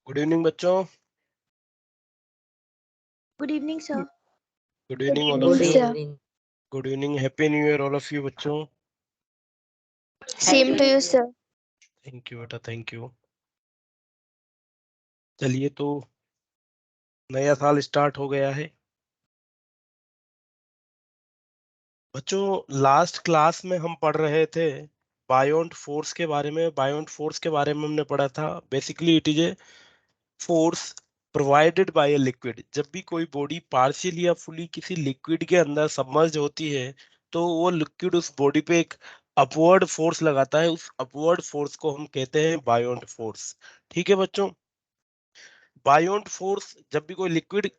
Good evening बच्चों। Good evening sir. Good evening all of you. Good evening, happy new year all of you बच्चों। Same to you sir. Thank you बेटा, thank you. चलिए, तो नया साल start हो गया है बच्चों। लास्ट क्लास में हम पढ़ रहे थे बायोंट फोर्स के बारे में। बायोंट फोर्स के बारे में हमने पढ़ा था, basically it is a force provided bye a liquid. जब भी कोई बॉडी पार्शियली या फुली किसी लिक्विड के अंदर सबमर्ज होती है तो वो लिक्विड उस बॉडी पे एक अपवर्ड फोर्स लगाता है। उस अपवर्ड फोर्स को हम कहते हैं बायोंट फोर्स। ठीक है बच्चों। बायोंट फोर्स, जब भी कोई लिक्विड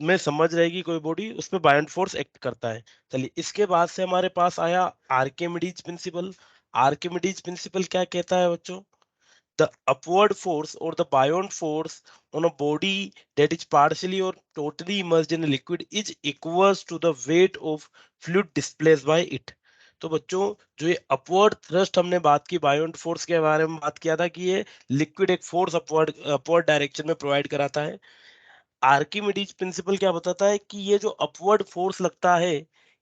में समझ रहेगी कोई बॉडी, उस पे बायोंट फोर्स एक्ट करता है। चलिए, इसके बाद से हमारे पास आया आर्किमिडीज प्रिंसिपल। आर्किमिडीज प्रिंसिपल क्या कहता है बच्चों? The upward force or the buoyant force on a body that is partially or totally immersed in a liquid is equals to the weight of fluid displaced by it। तो बच्चों, जो ये upward thrust हमने बात की, बायोंट force के बारे में बात किया था कि ये लिक्विड एक फोर्स अपवर्ड अपवर्ड डायरेक्शन में प्रोवाइड कराता है। आर्किमिडीज प्रिंसिपल क्या बताता है कि ये जो अपवर्ड फोर्स लगता है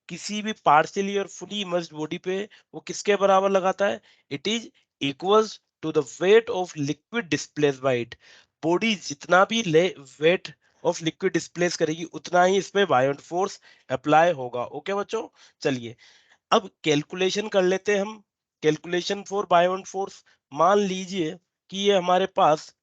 किसी भी पार्शियली और फुली इमर्स्ड बॉडी पे, वो किसके बराबर लगाता है? It is equals to the weight of liquid displace by it. Body जितना भी वेट ऑफ लिक्विड डिस्प्लेस करेगी उतना ही इस पे बायोंट फोर्स अप्लाई होगा। ओके बच्चों, चलिए अब कैलकुलेशन कर लेते हैं हम। Calculation for बायोंट force. मान लीजिए कि ये हमारे पास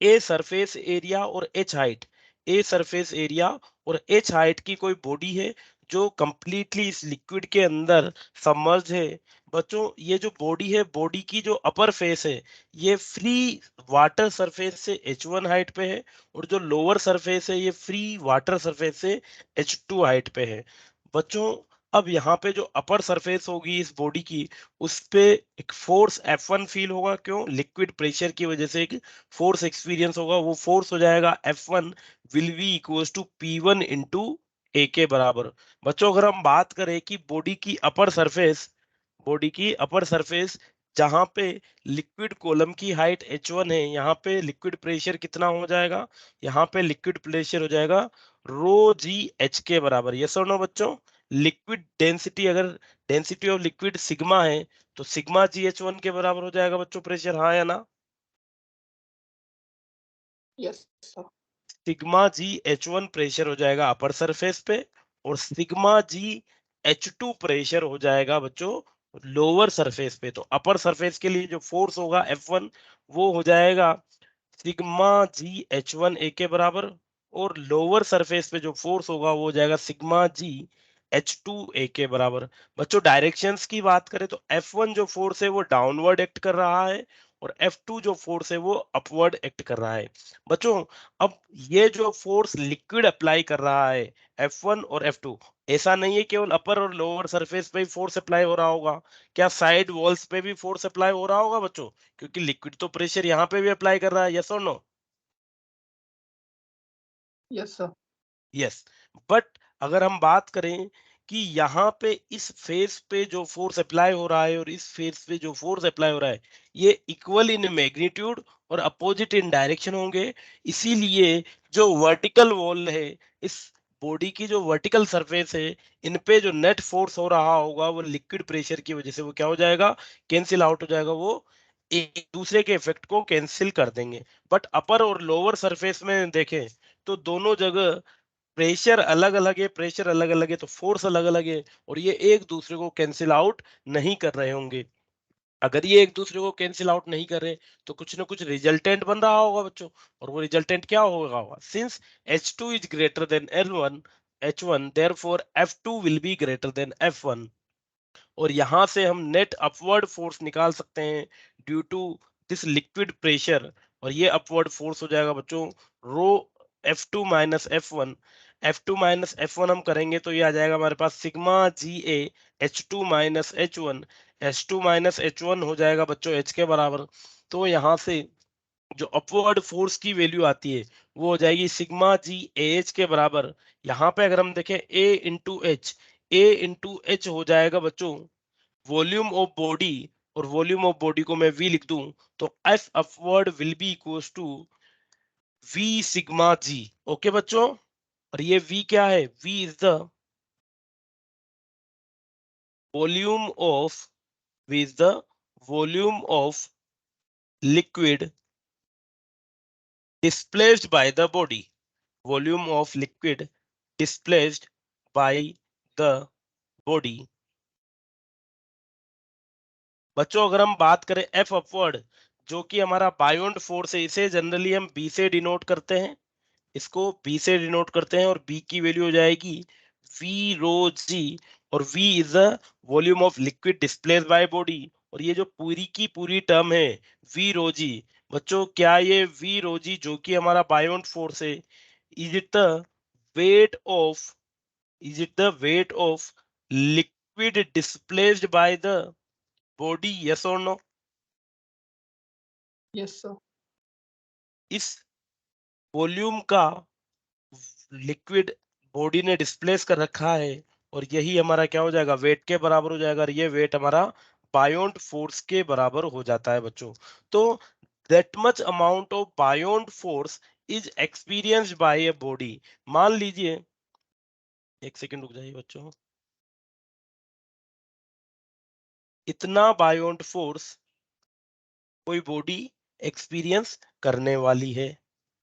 ए सरफेस एरिया और H height, a surface area और एच हाइट की कोई बॉडी है जो कंप्लीटली इस लिक्विड के अंदर सबमर्ज है। बच्चों, ये जो बॉडी है, बॉडी की जो अपर फेस है ये फ्री वाटर सरफेस से H1 हाइट पे है, और जो लोअर सरफेस है ये फ्री वाटर सरफेस से H2 हाइट पे है। बच्चों, अब यहाँ पे जो अपर सरफेस होगी इस बॉडी की, उस पे एक फोर्स F1 फील होगा। क्यों? लिक्विड प्रेशर की वजह से एक फोर्स एक्सपीरियंस होगा। वो फोर्स हो जाएगा F1 will be equals to P1 into A के बराबर। बच्चों, अगर हम बात करें कि बॉडी की अपर सरफेस, बॉडी की अपर सरफेस जहां पे लिक्विड कॉलम की हाइट H1 है, यहाँ पे लिक्विड प्रेशर कितना हो जाएगा? यहाँ पे लिक्विड प्रेशर हो जाएगा रो जी एच के बराबर। ये सुनो बच्चों, लिक्विड डेंसिटी, अगर डेंसिटी ऑफ लिक्विड सिग्मा है तो सिग्मा जी H1 के बराबर हो जाएगा बच्चों प्रेशर, हाँ या ना? Yes sir. सिग्मा जी H1 प्रेशर हो जाएगा अपर सरफेस पे, और सिग्मा जी H2 प्रेशर हो जाएगा बच्चों लोअर सरफेस पे। तो अपर सरफेस के लिए जो फोर्स होगा F1 वो हो जाएगा सिग्मा जी H1 ए के बराबर, और लोअर सरफेस पे जो फोर्स होगा वो हो जाएगा सिग्मा जी H2 ए के बराबर। बच्चों, डायरेक्शंस की बात करें तो F1 जो फोर्स है वो डाउनवर्ड एक्ट कर रहा है, और F2 जो फोर्स है वो अपवर्ड एक्ट कर रहा है। बच्चों, अब ये जो फोर्स लिक्विड अप्लाई कर रहा है F1 और F2, ऐसा नहीं है केवल अपर और लोअर सरफेस पे ही फोर्स अप्लाई हो रहा होगा। क्या साइड वॉल्स पे भी फोर्स अप्लाई हो रहा होगा बच्चों? क्योंकि लिक्विड तो प्रेशर यहाँ पे भी अप्लाई कर रहा है। यस और no? Yes sir. Yes. But अगर हम बात करें कि यहाँ पे इस फेस पे जो फोर्स अप्लाई हो रहा है और इस फेस पे जो फोर्स अप्लाई हो रहा है, ये इक्वल इन मैग्नीट्यूड और अपोजिट इन डायरेक्शन होंगे। इसीलिए जो वर्टिकल वॉल है, इस बॉडी की जो वर्टिकल सरफेस है, इन पे जो नेट फोर्स हो रहा होगा वो लिक्विड प्रेशर की वजह से वो क्या हो जाएगा? कैंसिल आउट हो जाएगा। वो एक दूसरे के इफेक्ट को कैंसिल कर देंगे। बट अपर और लोअर सरफेस में देखें तो दोनों जगह प्रेशर अलग अलग है, प्रेशर अलग अलग है, तो फोर्स अलग अलग है, और ये एक दूसरे को कैंसिल आउट नहीं कर रहे होंगे। अगर ये एक दूसरे को कैंसिल आउट नहीं कर रहे तो कुछ ना कुछ रिजल्टेंट बन रहा होगा बच्चों। और वो रिजल्टेंट क्या होगा? Since H2 is greater then L1 H1, therefore F2 will be greater than F1। और यहां से हम नेट अपवर्ड फोर्स निकाल सकते हैं due to this liquid pressure, और ये अपवर्ड फोर्स हो जाएगा बच्चों रो F2 minus F1। F2 minus F1 हम करेंगे तो ये आ जाएगा हमारे पास सिग्मा जी ए H2 minus H1। H2 minus H1 हो जाएगा बच्चों H के बराबर। तो यहाँ से जो अपवर्ड फोर्स की वैल्यू आती है वो हो जाएगी सिग्मा जी एच के बराबर। यहाँ पे अगर हम देखें ए इंटू एच हो जाएगा बच्चों वॉल्यूम ऑफ बॉडी, और वॉल्यूम ऑफ बॉडी को मैं वी लिख दूं तो F upward will be equals to V sigma G। Okay बच्चों, और ये V क्या है? V is the volume of V is the volume of liquid displaced by the body. Volume of liquid displaced by the body. बच्चों अगर हम बात करें F अपवर्ड, जो कि हमारा बायोंट फोर्स है, इसे जनरली हम B से डिनोट करते हैं, इसको B से डिनोट करते हैं, और B की वैल्यू हो जाएगी V रो G, और V is the volume of liquid displaced by body. और ये जो पूरी की पूरी टर्म है V रो G, बच्चों क्या ये V रो G जो कि हमारा बायोंट फोर्स है, is it the weight of is it the weight of liquid displaced by the body? Yes और नो? Yes, sir. इस वॉल्यूम का लिक्विड बॉडी ने डिस्प्लेस कर रखा है, और यही हमारा क्या हो जाएगा? वेट के बराबर हो जाएगा, और ये वेट हमारा बायोंट फोर्स के बराबर हो जाता है बच्चों। तो that much amount of बायोंट force is experienced bye a body. मान लीजिए, एक सेकंड रुक जाइए बच्चों, इतना बायोंट फोर्स कोई बॉडी एक्सपीरियंस करने वाली है।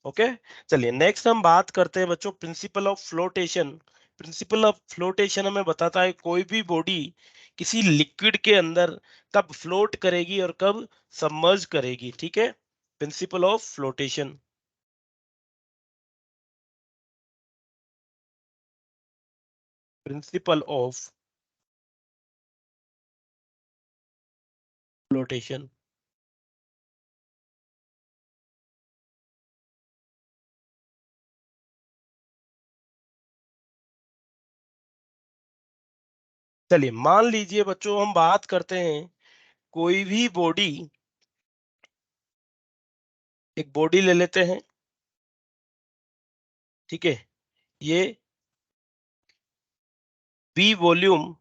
ओके, चलिए नेक्स्ट हम बात करते हैं बच्चों principle of flotation. Principle of flotation हमें बताता है कोई भी बॉडी किसी लिक्विड के अंदर कब फ्लोट करेगी और कब सबमर्ज करेगी। ठीक है, principle of flotation. Principle of flotation. चलिए मान लीजिए बच्चों, हम बात करते हैं कोई भी बॉडी, एक बॉडी ले लेते हैं, ठीक है, ये बी वॉल्यूम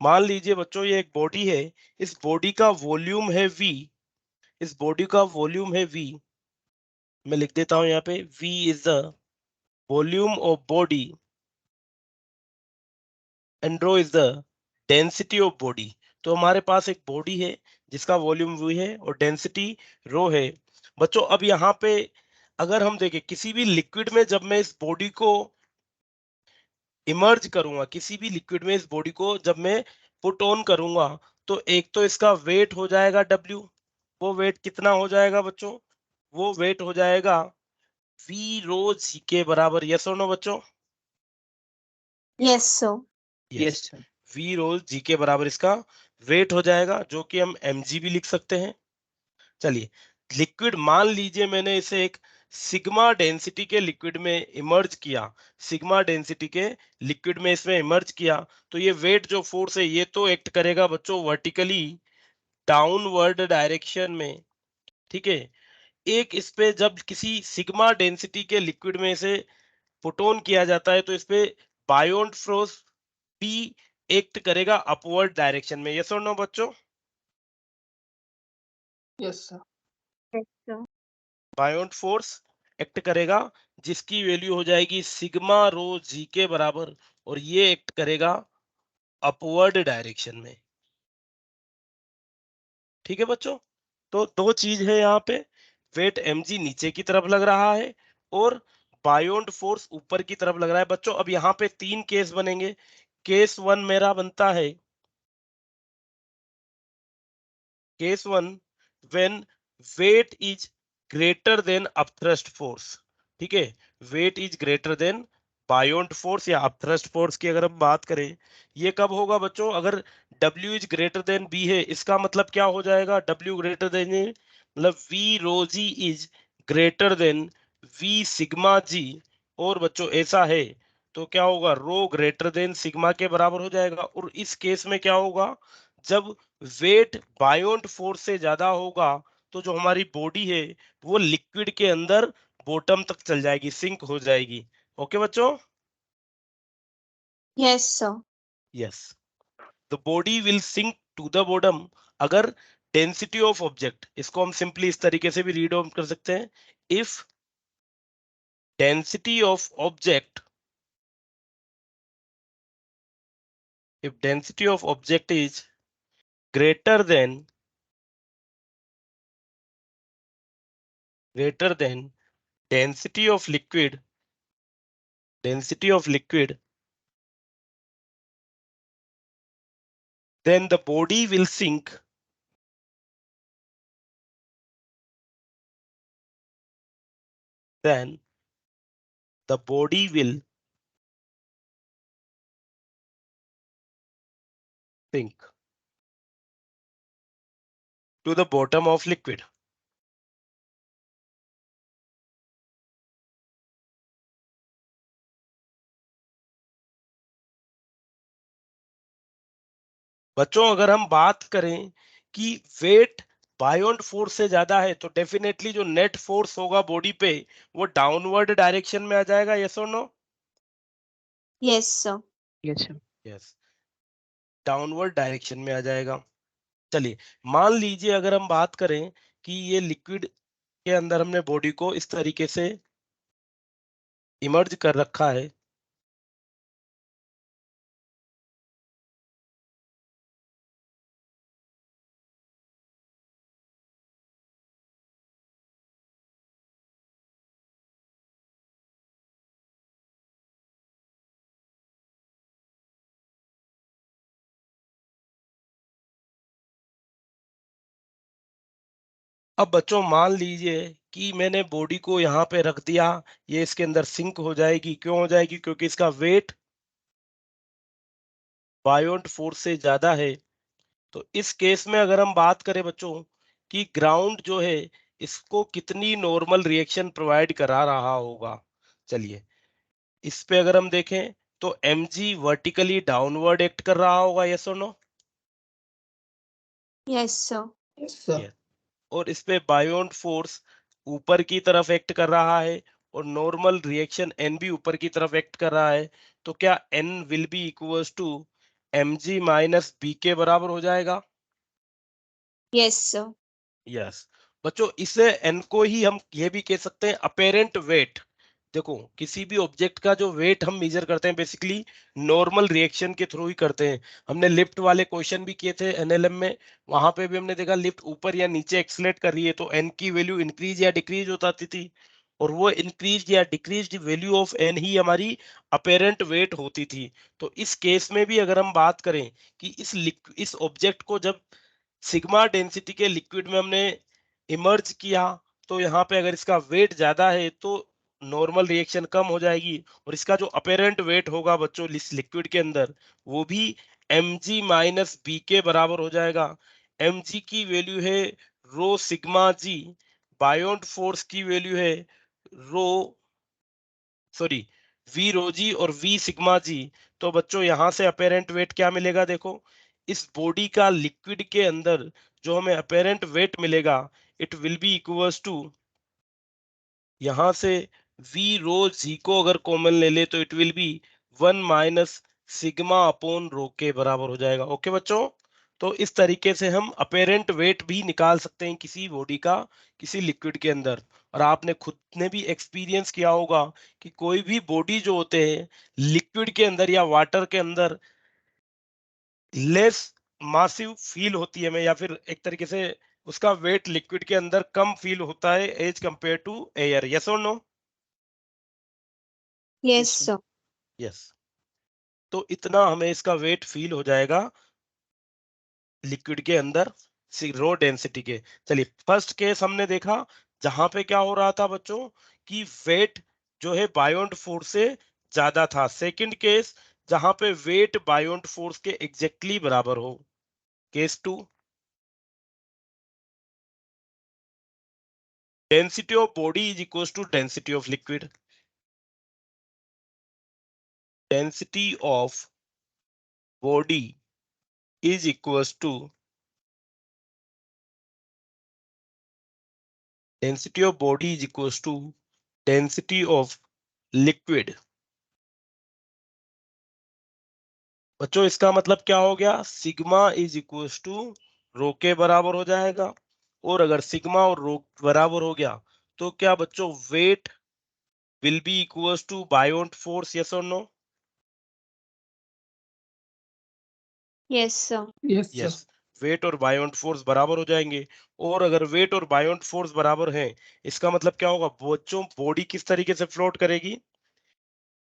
मान लीजिए बच्चों ये एक बॉडी है, इस बॉडी का वॉल्यूम है V, इस बॉडी का वॉल्यूम है V। मैं लिख देता हूं यहाँ पे, V is the volume of body and rho is the density of body. तो हमारे पास एक बॉडी है जिसका वॉल्यूम V है और डेंसिटी रो है। बच्चों अब यहाँ पे अगर हम देखें किसी भी लिक्विड में, जब मैं इस बॉडी को इमर्ज करूंगा, किसी भी लिक्विड में इस बॉडी को जब मैं पुट ऑन करूंगा, तो एक तो इसका वेट हो जाएगा W। वो वेट कितना हो जाएगा बच्चों? वो वेट हो जाएगा V रो G के बराबर। यस और नो बच्चों? Yes, sir. Yes, sir. V rho G के बराबर इसका वेट हो जाएगा, जो कि हम mg भी लिख सकते हैं। चलिए, लिक्विड मान लीजिए मैंने इसे एक सिग्मा डेंसिटी के लिक्विड में इमर्ज किया, सिग्मा डेंसिटी के लिक्विड में इसमें इमर्ज किया, तो ये वेट जो फोर्स है ये तो एक्ट करेगा बच्चों वर्टिकली डाउनवर्ड डायरेक्शन में। ठीक है, एक इस पे जब किसी सिग्मा डेंसिटी के लिक्विड में इसे पुट ऑन किया जाता है, तो इस पे बायोंट फोर्स भी एक्ट करेगा अपवर्ड डायरेक्शन में। यस और नो बच्चों? Yes, sir. Yes, sir. बायोंट force act करेगा, जिसकी वैल्यू हो जाएगी सिग्मा रो G के बराबर, और ये एक्ट करेगा अपवर्ड डायरेक्शन में। ठीक है बच्चों, तो दो चीज है यहाँ पे, वेट mg नीचे की तरफ लग रहा है और बायोंट फोर्स ऊपर की तरफ लग रहा है। बच्चों अब यहाँ पे तीन केस बनेंगे। केस वन मेरा बनता है, case one when weight is greater than upthrust force. ठीक है, weight is greater than buoyant force या अपथ्रस्ट फोर्स की अगर हम बात करें, ये कब होगा बच्चों? अगर W is greater than B है, इसका मतलब क्या हो जाएगा? W ग्रेटर देन मतलब V rho G is greater than V sigma G। और बच्चों ऐसा है तो क्या होगा? रो ग्रेटर देन सिग्मा के बराबर हो जाएगा। और इस केस में क्या होगा? जब वेट बायोंट फोर्स से ज्यादा होगा तो जो हमारी बॉडी है वो लिक्विड के अंदर बॉटम तक चल जाएगी, सिंक हो जाएगी। ओके बच्चों? Yes, sir. Yes, the body will sink to the bottom अगर डेंसिटी ऑफ ऑब्जेक्ट, इसको हम सिंपली इस तरीके से भी रीड आउट कर सकते हैं, if density of object, if density of object is greater than density of liquid, then the body will sink, then the body will sink to the bottom of liquid. बच्चों अगर हम बात करें कि wait buoyant force से ज्यादा है तो डेफिनेटली जो नेट फोर्स होगा बॉडी पे वो डाउनवर्ड डायरेक्शन में आ जाएगा। यस और no? Yes, sir. Yes, sir. Yes, downward direction में आ जाएगा। चलिए मान लीजिए अगर हम बात करें कि ये लिक्विड के अंदर हमने बॉडी को इस तरीके से इमर्ज कर रखा है, अब बच्चों मान लीजिए कि मैंने बॉडी को यहाँ पे रख दिया, ये इसके अंदर सिंक हो जाएगी। क्यों हो जाएगी? क्योंकि इसका वेट बायोंट फोर्स से ज्यादा है। तो इस केस में अगर हम बात करें बच्चों कि ग्राउंड जो है इसको कितनी नॉर्मल रिएक्शन प्रोवाइड करा रहा होगा, चलिए इस पे अगर हम देखें तो mg वर्टिकली डाउनवर्ड एक्ट कर रहा होगा। यस और no? Yes, sir. Yes, sir. Yes. और इस पे बायोंट फोर्स ऊपर की तरफ एक्ट कर रहा है और नॉर्मल रिएक्शन एन भी ऊपर की तरफ एक्ट कर रहा है। तो क्या N will be equals to mg minus B के बराबर हो जाएगा? Yes, sir. यस बच्चों, इसे एन को ही हम ये भी कह सकते हैं अपेरेंट वेट। देखो किसी भी ऑब्जेक्ट का जो वेट हम मेजर करते हैं बेसिकली नॉर्मल रिएक्शन के थ्रू ही करते हैं। हमने लिफ्ट वाले क्वेश्चन भी किए थे एनएलएम में, वहां पे भी हमने देखा लिफ्ट ऊपर या नीचे एक्सलेट कर रही है तो एन की वैल्यू इंक्रीज या डिक्रीज होती थी, और वो इंक्रीज या डिक्रीज वैल्यू ऑफ एन ही हमारी अपेरेंट वेट होती थी। तो इस केस में भी अगर हम बात करें कि इस ऑब्जेक्ट को जब सिग्मा डेंसिटी के लिक्विड में हमने इमर्ज किया तो यहाँ पे अगर इसका वेट ज्यादा है तो नॉर्मल रिएक्शन कम हो जाएगी, और इसका जो अपेरेंट वेट होगा बच्चों इस लिक्विड के अंदर वो भी mg माइनस बी के बराबर हो जाएगा। mg की वैल्यू है रो सिग्मा जी, बायोंट फोर्स की वैल्यू है रो सॉरी वी रो जी और वी सिग्मा जी। तो बच्चों यहां से अपेरेंट वेट क्या मिलेगा? देखो इस बॉडी का लिक्विड के अंदर जो हमें अपेरेंट वेट मिलेगा it will be equals to, यहां से v रो जी को अगर कॉमन ले ले तो it will B 1 minus sigma upon rho के बराबर हो जाएगा। ओके बच्चों, तो इस तरीके से हम अपेरेंट वेट भी निकाल सकते हैं किसी बॉडी का किसी लिक्विड के अंदर। और आपने खुद ने भी एक्सपीरियंस किया होगा कि कोई भी बॉडी जो होते हैं लिक्विड के अंदर या वाटर के अंदर लेस मासिव फील होती है हमें, या फिर एक तरीके से उसका वेट लिक्विड के अंदर कम फील होता है as compared to air. Yes और no? Yes, sir. sir. Yes, तो इतना हमें इसका वेट फील हो जाएगा लिक्विड के अंदर रो डेंसिटी के। चलिए फर्स्ट केस हमने देखा जहां पे क्या हो रहा था बच्चों कि वेट जो है बायोंट फोर्स से ज्यादा था। सेकंड केस जहां पे वेट बायोंट फोर्स के एग्जैक्टली बराबर हो। Case two, density of body is equal to density of liquid, density of body is equals to density of body is equals to density of liquid. बच्चों इसका मतलब क्या हो गया, sigma is equals to rho के बराबर हो जाएगा। और अगर सिग्मा और रो बराबर हो गया तो क्या बच्चों weight will be equals to buoyant force, yes और no? Yes, sir. Yes, sir. Yes, weight और बायोंट फोर्स बराबर हो जाएंगे। और अगर वेट और बायोंट फोर्स बराबर हैं, इसका मतलब क्या होगा बच्चों, बॉडी किस तरीके से फ्लोट करेगी?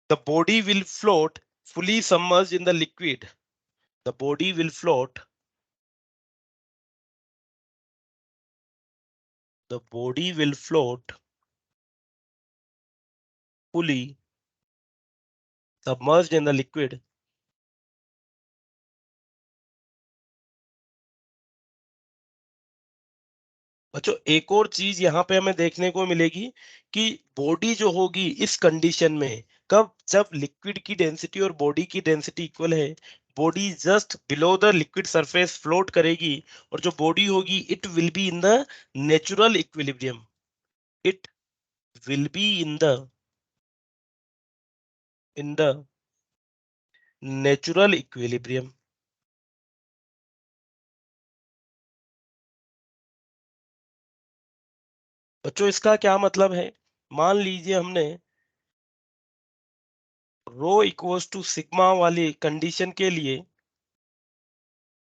The body will float fully submerged in the liquid. The body will float. The body will float fully submerged in the liquid. बच्चों एक और चीज यहाँ पे हमें देखने को मिलेगी कि बॉडी जो होगी इस कंडीशन में, कब, जब लिक्विड की डेंसिटी और बॉडी की डेंसिटी इक्वल है, body just below the liquid surface float करेगी, और जो बॉडी होगी it will be in the natural equilibrium. It will be in the natural equilibrium. बच्चों इसका क्या मतलब है, मान लीजिए हमने रो इक्वल्स टू सिग्मा वाली कंडीशन के लिए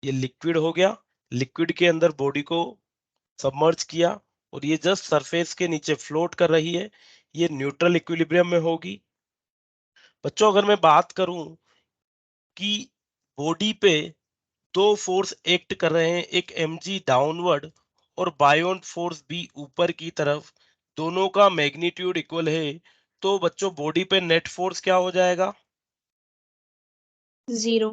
ये लिक्विड हो गया, लिक्विड के अंदर बॉडी को सबमर्ज किया और ये जस्ट सरफेस के नीचे फ्लोट कर रही है, ये न्यूट्रल इक्विलिब्रियम में होगी। बच्चों अगर मैं बात करूं कि बॉडी पे दो फोर्स एक्ट कर रहे हैं, एक mg डाउनवर्ड और बायोंट फोर्स भी ऊपर की तरफ, दोनों का मैग्नीट्यूड इक्वल है, तो बच्चों बॉडी पे नेट फोर्स क्या हो जाएगा? 0.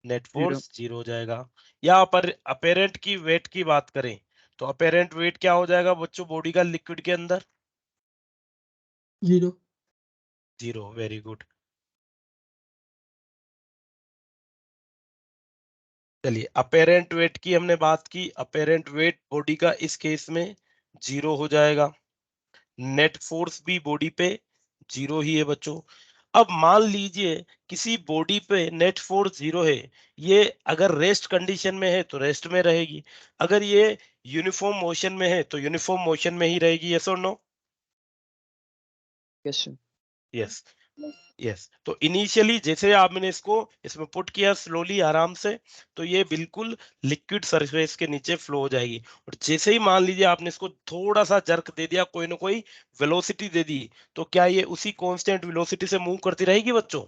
Net Zero. फोर्स जीरो हो जाएगा। या पर अपेरेंट की वेट की बात करें तो अपेरेंट वेट क्या हो जाएगा बच्चों बॉडी का लिक्विड के अंदर? 0. Zero, very good. चलिए अपेरेंट वेट की हमने बात की, अपेरेंट वेट बॉडी का इस केस में जीरो हो जाएगा, नेट फोर्स भी बॉडी पे जीरो ही है बच्चों। अब मान लीजिए किसी बॉडी पे नेट फोर्स जीरो है, ये अगर रेस्ट कंडीशन में है तो रेस्ट में रहेगी, अगर ये यूनिफॉर्म मोशन में है तो यूनिफॉर्म मोशन में ही रहेगी, यस और no? Yes, sir. Yes, yes. तो इनिशियली जैसे आपने इसको इसमें पुट किया स्लोली आराम से, तो ये बिल्कुल लिक्विड सरफेस के नीचे फ्लो हो जाएगी। और जैसे ही मान लीजिए आपने इसको थोड़ा सा जर्क दे दिया, कोई ना कोई वेलोसिटी दे दी, तो क्या ये उसी कांस्टेंट वेलोसिटी से मूव करती रहेगी बच्चों?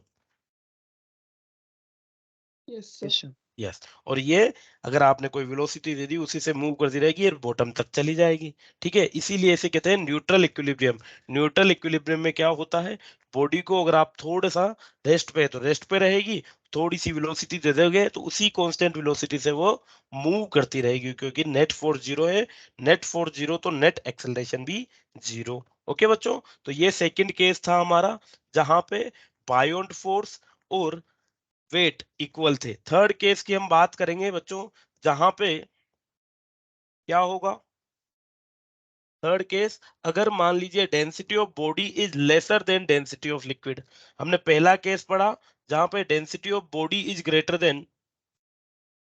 Yes, sir. Yes, sir. Yes, और ये अगर आपने कोई वेलोसिटी दे दी उसी से मूव करती रहेगी, ये बॉटम तक चली जाएगी। ठीक है, इसीलिए इसे कहते हैं न्यूट्रल इक्विलिब्रियम। न्यूट्रल इक्विलिब्रियम में क्या होता है, बॉडी को अगर आप थोड़ा सा रेस्ट पे है तो रेस्ट पे रहेगी, थोड़ी सी वेलोसिटी दे दोगे तो उसी कांस्टेंट वेलोसिटी से वो मूव करती रहेगी, क्योंकि नेट फोर्स जीरो है। नेट फोर्स जीरो तो नेट एक्सेलरेशन भी जीरो। ओके बच्चों, तो ये सेकंड केस था हमारा जहां पे बायोंट फोर्स और वेट इक्वल थे। थर्ड केस की हम बात करेंगे बच्चों, जहां पे क्या होगा, थर्ड केस, अगर मान लीजिए density of body is lesser than density of liquid. हमने पहला केस पढ़ा जहां पे density of body is greater than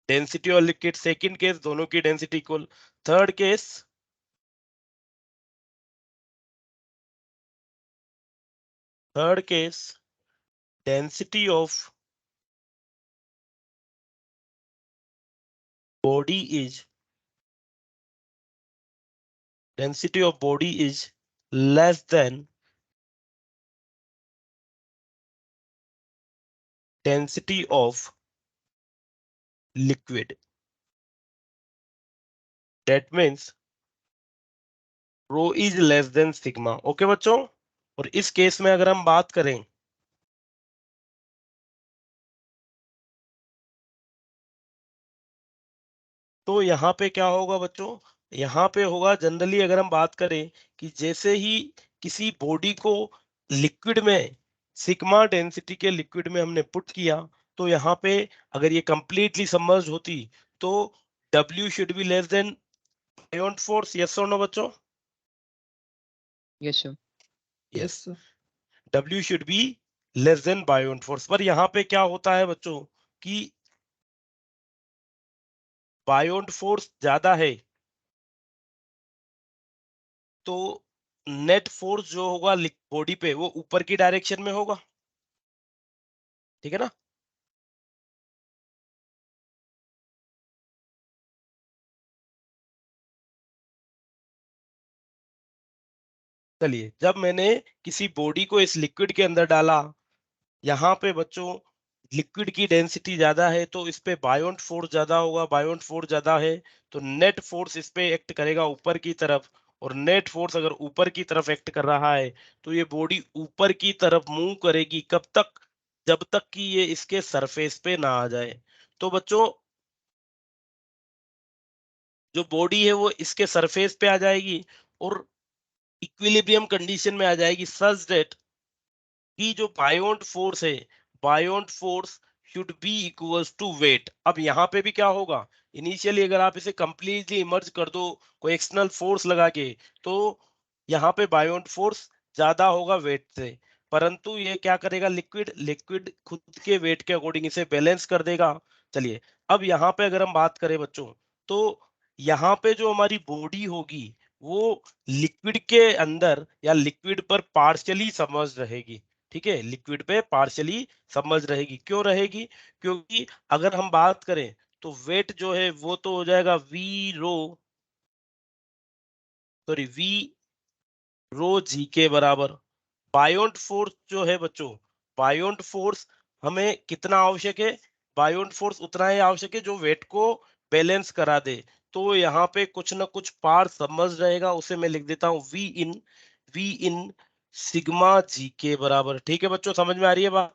density of liquid, second case दोनों की density equal. Third case, third case density of body is density of body is less than density of liquid. That means rho is less than sigma. Okay बच्चों, और इस case में अगर हम बात करें तो यहाँ पे क्या होगा बच्चों, यहाँ पे होगा जनरली अगर हम बात करें कि जैसे ही किसी बॉडी को लिक्विड में, सिग्मा डेंसिटी के लिक्विड में हमने पुट किया, तो यहाँ पे अगर ये कंप्लीटली सबमर्ज्ड होती तो W should be less then buoyant force, yes और नो बच्चों? Yes, sir. Yes, sir. W should be less then buoyant force. पर यहाँ पे क्या होता है बच्चों कि बायोंट फोर्स ज्यादा है तो नेट फोर्स जो होगा बॉडी पे वो ऊपर की डायरेक्शन में होगा, ठीक है ना? चलिए, जब मैंने किसी बॉडी को इस लिक्विड के अंदर डाला, यहाँ पे बच्चों लिक्विड की डेंसिटी ज्यादा है तो इस पे बायोंट फोर्स ज्यादा होगा, बायोंट फोर्स ज्यादा है तो नेट फोर्स इस पे एक्ट करेगा ऊपर की तरफ, और नेट फोर्स अगर ऊपर की तरफ एक्ट कर रहा है तो ये बॉडी ऊपर की तरफ मूव करेगी, कब तक? जब तक कि ये इसके सरफेस पे ना आ जाए। तो बच्चों जो बॉडी है वो इसके सरफेस पे आ जाएगी और इक्विलिब्रियम कंडीशन में आ जाएगी, सच दैट कि जो बायोंट फोर्स है, buoyant force should be equals to weight. अब यहाँ पे भी क्या होगा, इनिशियली अगर आप इसे कंप्लीटली इमर्ज कर दो कोई एक्सटर्नल फोर्स लगा के, तो यहाँ पे बायोंट फोर्स ज्यादा होगा वेट से, परंतु ये क्या करेगा, लिक्विड लिक्विड खुद के वेट के अकॉर्डिंग इसे बैलेंस कर देगा। चलिए, अब यहाँ पे अगर हम बात करें बच्चों, तो यहाँ पे जो हमारी बॉडी होगी वो लिक्विड के अंदर या लिक्विड पर पार्शियली सबमर्ज्ड रहेगी, ठीक है? लिक्विड पे पार्शियली सबमर्ज रहेगी। क्यों रहेगी? क्योंकि अगर हम बात करें तो वेट जो है वो तो हो जाएगा वी रो जी के बराबर। बायोंट फोर्स जो है बच्चों, बायोंट फोर्स हमें कितना आवश्यक है? बायोंट फोर्स उतना ही आवश्यक है जो वेट को बैलेंस करा दे। तो यहाँ पे कुछ ना कुछ पार समझ रहेगा, उसे मैं लिख देता हूँ वी इन सिग्मा जी के बराबर। ठीक है बच्चों, समझ में आ रही है बात?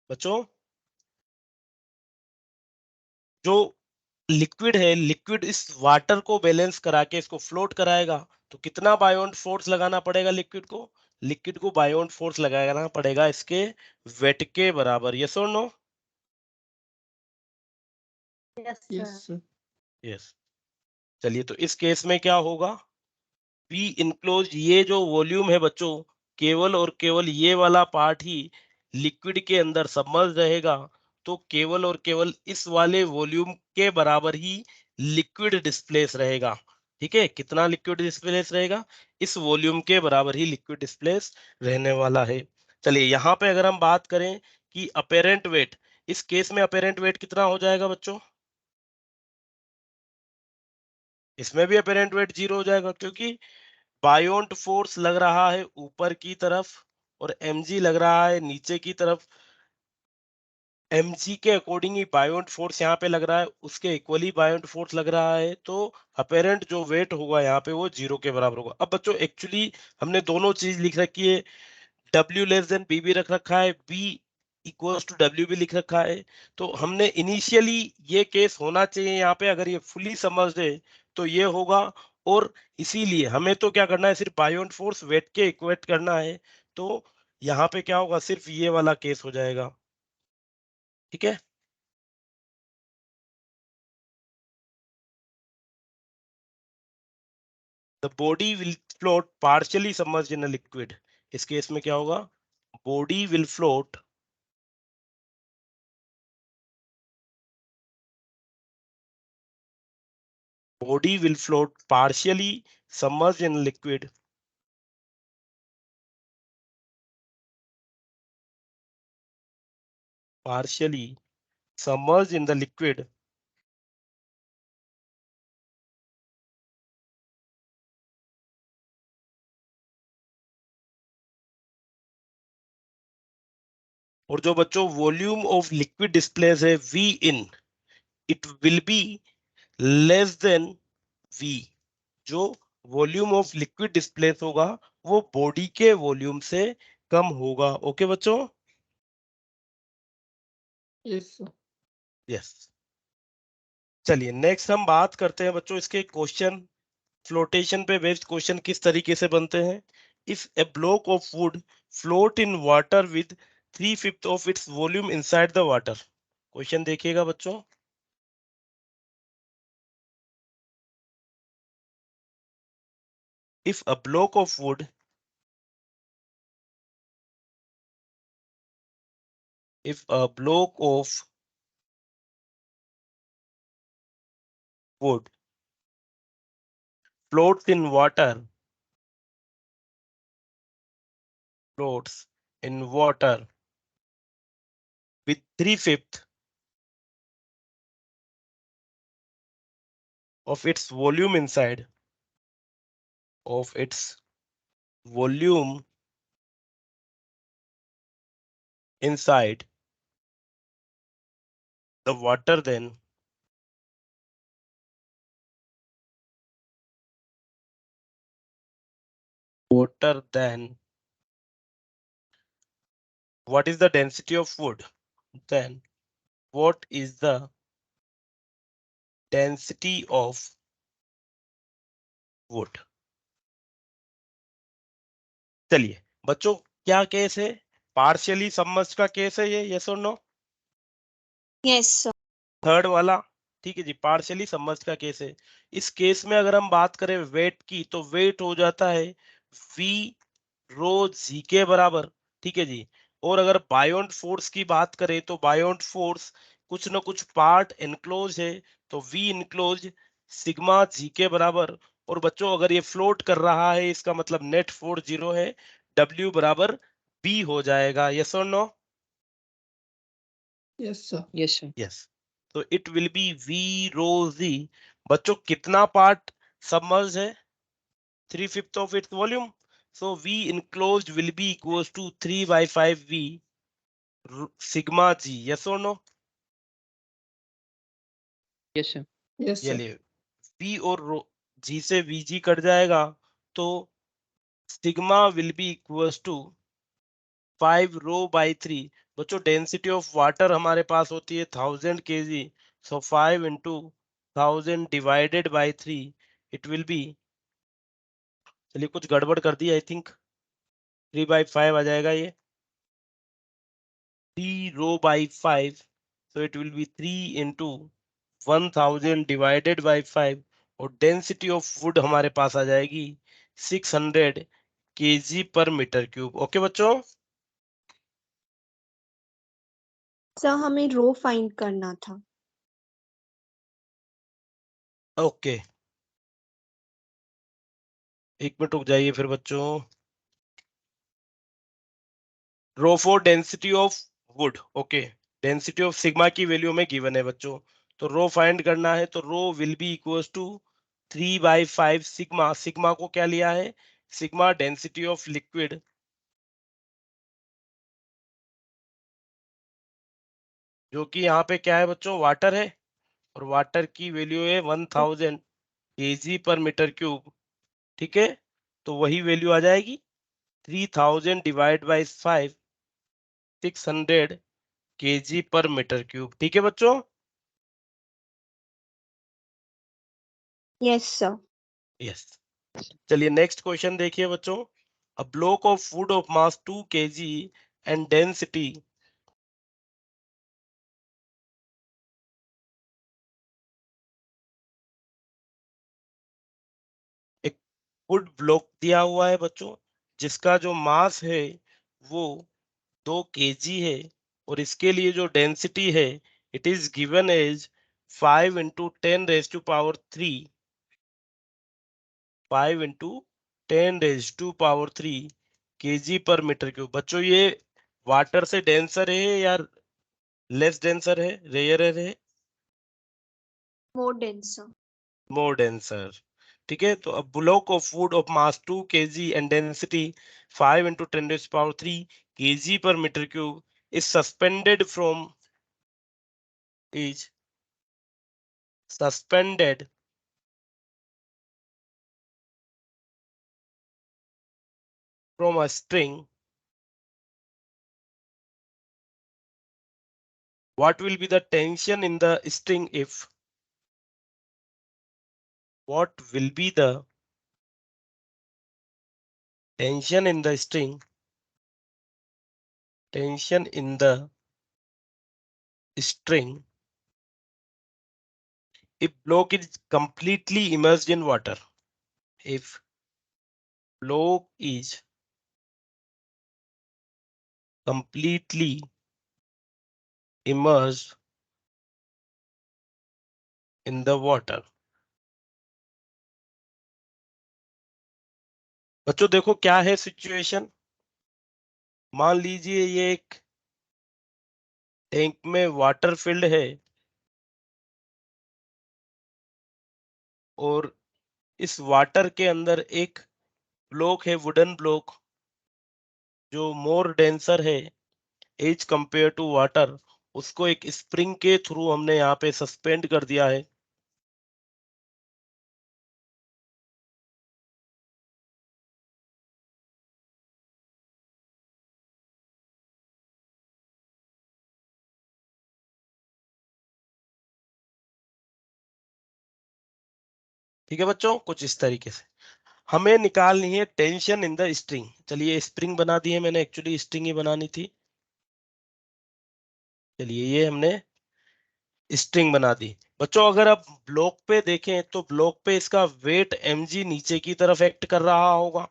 बच्चों जो लिक्विड है, लिक्विड इस वाटर को बैलेंस करा के इसको फ्लोट कराएगा, तो कितना बायोंट फोर्स लगाना पड़ेगा लिक्विड को? लिक्विड को बायोंट फोर्स लगाना पड़ेगा इसके वेट के बराबर, यस और no? Yes, Yes, sir. sir. Yes. चलिए, तो इस केस में क्या होगा, पी इनक्लोज ये जो वॉल्यूम है बच्चों, केवल और केवल ये वाला पार्ट ही लिक्विड के अंदर सबमर्ज रहेगा, तो केवल और केवल इस वाले वॉल्यूम के बराबर ही लिक्विड डिस्प्लेस रहेगा। ठीक है, कितना लिक्विड डिस्प्लेस रहेगा? इस वॉल्यूम के बराबर ही लिक्विड डिस्प्लेस रहने वाला है। चलिए, यहाँ पे अगर हम बात करें कि अपेरेंट वेट, इस केस में अपेरेंट वेट कितना हो जाएगा बच्चों? इसमें भी अपेरेंट वेट 0 हो जाएगा, क्योंकि बायोंट फोर्स लग रहा है ऊपर की तरफ और mg लग रहा है नीचे की तरफ। mg के अकॉर्डिंग ही बायोंट फोर्स यहाँ पे लग रहा है, उसके इक्वली बायोंट फोर्स लग रहा है, तो अपेरेंट जो वेट होगा यहाँ पे वो 0 के बराबर होगा। अब बच्चों एक्चुअली हमने दोनों चीज लिख रखी है, W लेस देन बी भी रख रखा है, B इक्वल्स टू W भी लिख रखा है। तो हमने इनिशियली ये केस होना चाहिए यहाँ पे, अगर ये फुली समझ दे तो ये होगा। और इसीलिए हमें तो क्या करना है, सिर्फ बायोंट फोर्स वेट के इक्वेट करना है, तो यहाँ पे क्या होगा, सिर्फ ये वाला केस हो जाएगा। ठीक है, the body will float partially submerged in a liquid. इस केस में क्या होगा, body will float partially submerged in liquid, partially submerged in the liquid और जो बच्चों वॉल्यूम ऑफ लिक्विड डिस्प्लेस है V in, it will be less than V. जो volume of liquid displace होगा वो बॉडी के वॉल्यूम से कम होगा। ओके बच्चों? Yes, sir. यस। चलिए, नेक्स्ट हम बात करते हैं बच्चों इसके क्वेश्चन, फ्लोटेशन पे बेस्ड क्वेश्चन किस तरीके से बनते हैं। if a block of wood float in water with 3/5 of its volume inside the water. Question देखिएगा बच्चों. If a block of wood wood floats in water with 3/5 of its volume inside the water, then what is the density of wood? Then what is the density of wood? चलिए बच्चों, क्या case है? Partially submerged का case है ये, yes और no? Yes, sir. Third वाला. ठीक है जी, पार्शियली सबमर्ज्ड का केस है. इस केस में अगर हम बात करें वेट की, तो वेट हो जाता है v रो जी के बराबर. ठीक है जी. और अगर बायोंट फोर्स की बात करें, तो बायोंट फोर्स कुछ ना कुछ पार्ट एनक्लोज है, तो v इनक्लोज सिग्मा जी के बराबर. और बच्चों, अगर ये फ्लोट कर रहा है, इसका मतलब नेट फोर्स 0 है, w बराबर b हो जाएगा. यस और no? Yes, sir. Yes, sir. Yes. तो it will be v rho g. बच्चों, कितना पार्ट सबमर्ज है? 3/5 of its volume. So v enclosed will be equals to 3/5 v sigma g. Yes or no? Yes, sir. Yes, ये sir. लिए v और g से vg cut जाएगा, तो sigma will be equals to 5 rho by 3. बच्चों, density of water हमारे पास होती है 1000 kg. So 5 into 1000 divided by 3, it will B, चलिए कुछ गड़बड़ कर दी, आई थिंक 3/5 आ जाएगा ये. 3 रो by 5, so it will be 3 into 1000 divided by 5. और डेंसिटी ऑफ वुड हमारे पास आ जाएगी 600 kg पर मीटर क्यूब. ओके बच्चों? सर हमें रो फाइंड करना था. ओके, एक मिनट रुक जाइए फिर बच्चों. Rho for density of wood. Okay, density of sigma की वैल्यू में गिवन है बच्चों. तो रो फाइंड करना है, तो rho will be equals to 3/5 sigma. Sigma को क्या लिया है? सिग्मा डेंसिटी ऑफ लिक्विड, जो कि यहाँ पे क्या है बच्चों? वाटर है. और वाटर की वैल्यू है 1000 kg पर मीटर क्यूब. ठीक है, तो वही वैल्यू आ जाएगी 3000 डिवाइड बाई 5, 600 kg पर मीटर क्यूब. ठीक है बच्चों? Yes, sir. यस. चलिए नेक्स्ट क्वेश्चन देखिए बच्चों. A block of would of mass 2 kg and density, एक वुड ब्लॉक दिया हुआ है बच्चों, जिसका जो मास है वो 2 kg है. और इसके लिए जो डेंसिटी है, it is given as 5 into 10 raised to power 3, 5 into 10 raised to power 3 kg पर मीटर क्यूब. बच्चों, ये वाटर से डेंसर है या लेस डेंसर है, रेयर है? More dense, sir. मोर डेंसर. ठीक है, तो अब block of would of mass 2 kg and density 5 into 10 raised to power 3 kg per meter cube is is suspended from a string. What will be the tension in the string if? What will be the tension in the string, tension in the string if block is completely immersed in water. If block is completely immersed in the water. बच्चों देखो क्या है situation. मान लीजिए ये एक tank में water field है और इस वाटर के अंदर एक ब्लॉक है, वुडन ब्लॉक, जो मोर डेंसर है एज कंपेयर टू वाटर। उसको एक स्प्रिंग के थ्रू हमने यहाँ पे सस्पेंड कर दिया है। ठीक है बच्चों, कुछ इस तरीके से हमें निकालनी है टेंशन इन द स्ट्रिंग। चलिए स्प्रिंग बना दी है मैंने, एक्चुअली स्ट्रिंग ही बनानी थी। चलिए ये हमने स्ट्रिंग बना दी। बच्चों अगर आप ब्लॉक पे देखें तो ब्लॉक पे इसका वेट mg नीचे की तरफ एक्ट कर रहा होगा,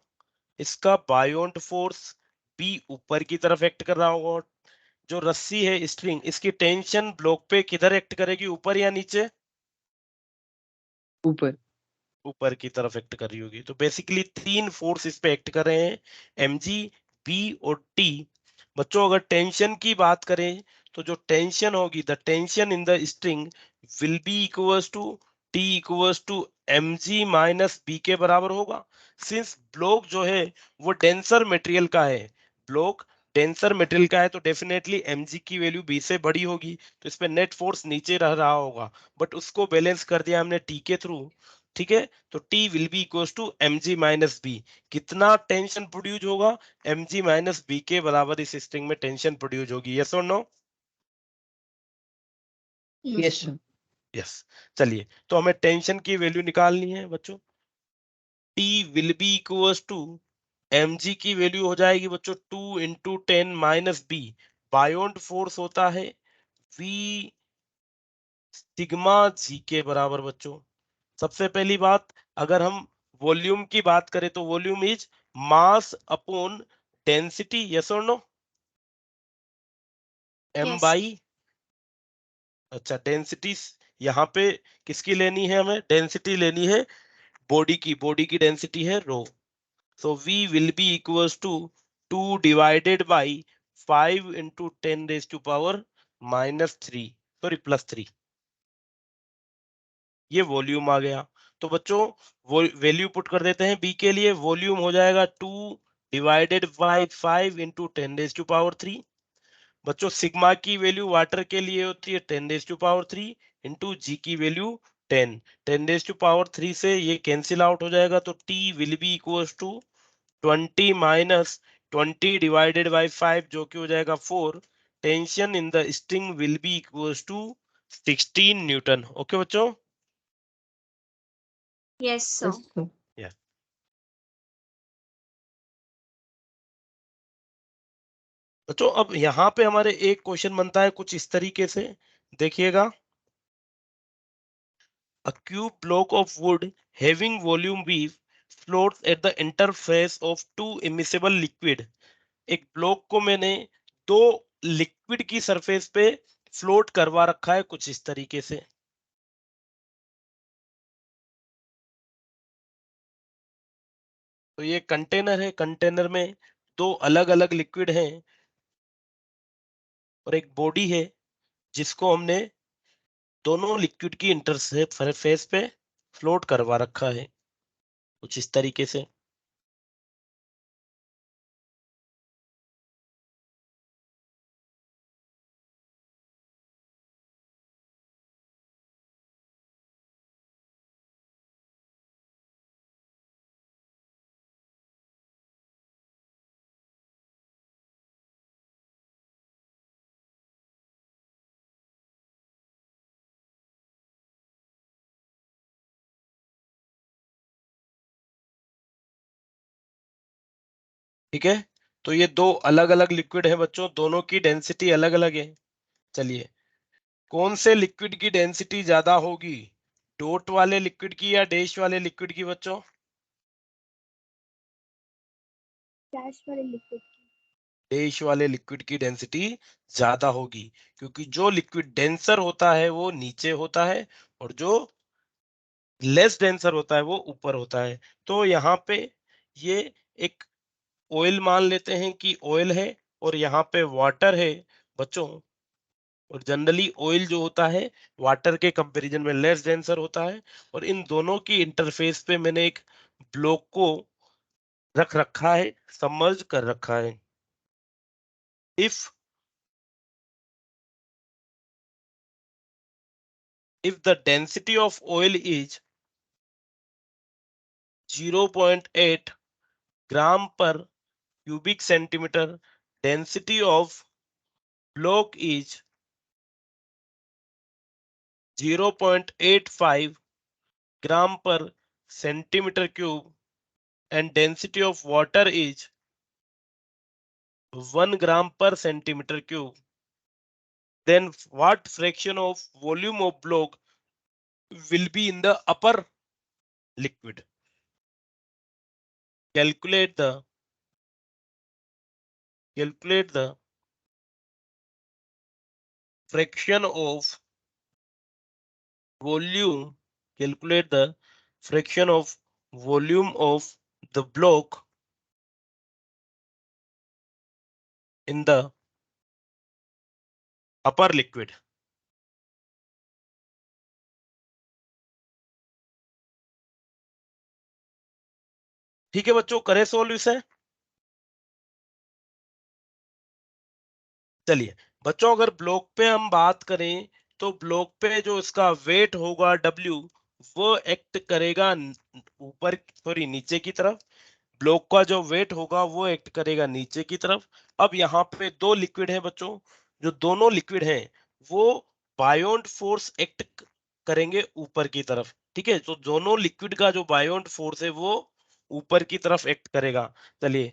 इसका बायोंट फोर्स B ऊपर की तरफ एक्ट कर रहा होगा, और जो रस्सी है स्ट्रिंग, इसकी टेंशन ब्लॉक पे किधर एक्ट करेगी, ऊपर या नीचे? ऊपर। ऊपर की तरफ एक्ट कर रही होगी। तो बेसिकली तीन फोर्स इस पे एक्ट कर रहे हैं, mg, b और t। बच्चों अगर टेंशन की बात करें तो जो टेंशन होगी, the tension in the string will be equals to t equals to mg minus b के बराबर होगा। सिंस ब्लॉक जो है वो डेंसर मटेरियल का है, ब्लॉक डेंसर मटेरियल का है, तो डेफिनेटली mg की वैल्यू b से बड़ी होगी, तो इस पे नेट फोर्स नीचे रह रहा होगा, बट उसको बैलेंस कर दिया हमने t के थ्रू। ठीक है, तो T will be equals to mg minus B. कितना टेंशन प्रोड्यूस होगा? mg माइनस बी के बराबर इस स्ट्रिंग में टेंशन प्रोड्यूस होगी। यस और नो? Yes sir. यस। चलिए तो हमें टेंशन की वैल्यू निकालनी है बच्चों। T will be equals to mg की वैल्यू हो जाएगी बच्चों 2 into 10 minus B. Buoyant force होता है V सिग्मा जी के बराबर बच्चों। सबसे पहली बात, अगर हम वॉल्यूम की बात करें तो volume is mass upon density. Yes और नो? m Yes. बाई, अच्छा डेंसिटी यहाँ पे किसकी लेनी है? हमें डेंसिटी लेनी है बॉडी की, बॉडी की डेंसिटी है rho. So v will be equals to 2 divided by 5 into 10 raise to power minus 3, sorry plus 3। ये वॉल्यूम आ गया। तो बच्चों वो वैल्यू पुट कर देते हैं बी के लिए। वॉल्यूम हो जाएगा 2 divided by 5 into 10 raise to power 3। बच्चों सिग्मा की वैल्यू वाटर के लिए होती है 10 रेज टू पावर 3 इंटू जी की वैल्यू 10। 10 रेज टू पावर 3 से ये कैंसिल आउट हो जाएगा, तो T will be equal to 20 minus 20 divided by 5, जो कि हो जाएगा 4। Tension in the string will be equal to 16 newton. Okay बच्चों? Yes, sir. Yes sir. Yes. बच्चों अब यहाँ पे हमारे एक क्वेश्चन बनता है कुछ इस तरीके से, देखिएगा। A cube block of wood having volume V floats at the interface of two immiscible liquid। एक ब्लॉक को मैंने दो लिक्विड की सरफेस पे फ्लोट करवा रखा है कुछ इस तरीके से। तो ये कंटेनर है, कंटेनर में दो अलग अलग लिक्विड हैं और एक बॉडी है जिसको हमने दोनों लिक्विड की इंटरफेस पे फ्लोट करवा रखा है कुछ इस तरीके से। ठीक है, तो ये दो अलग अलग लिक्विड है बच्चों, दोनों की डेंसिटी अलग अलग है। चलिए, कौन से लिक्विड की डेंसिटी ज्यादा होगी, डॉट वाले लिक्विड की या डैश वाले लिक्विड की बच्चों? डैश वाले लिक्विड की। डैश वाले लिक्विड की डेंसिटी ज्यादा होगी, क्योंकि जो लिक्विड डेंसर होता है वो नीचे होता है, और जो लेस डेंसर होता है वो ऊपर होता है। तो यहाँ पे ये एक ऑयल मान लेते हैं कि ऑयल है, और यहाँ पे वाटर है बच्चों। और जनरली ऑयल जो होता है वाटर के कंपैरिजन में लेस डेंसर होता है, और इन दोनों की इंटरफेस पे मैंने एक ब्लॉक को रख रखा है, सबमर्ज कर रखा है। if the density of oil is 0.8 gram per cubic centimeter, density of block is 0.85 gram per centimeter cube, and density of water is 1 gram per centimeter cube, then what fraction of volume of block will be in the upper liquid? Calculate the fraction of volume. Calculate the fraction of volume of the block in the upper liquid. ठीक है बच्चों, करें solve इसे। चलिए बच्चों, अगर block पे हम बात करें तो ब्लॉक पे जो इसका वेट होगा W, वो एक्ट करेगा ऊपर, सॉरी नीचे की तरफ। ब्लॉक का जो वेट होगा वो एक्ट करेगा नीचे की तरफ। अब यहाँ पे दो लिक्विड है बच्चों, जो दोनों लिक्विड हैं वो बायोंट फोर्स एक्ट करेंगे ऊपर की तरफ। ठीक है, तो दोनों लिक्विड का जो बायोंट फोर्स है वो ऊपर की तरफ एक्ट करेगा। चलिए,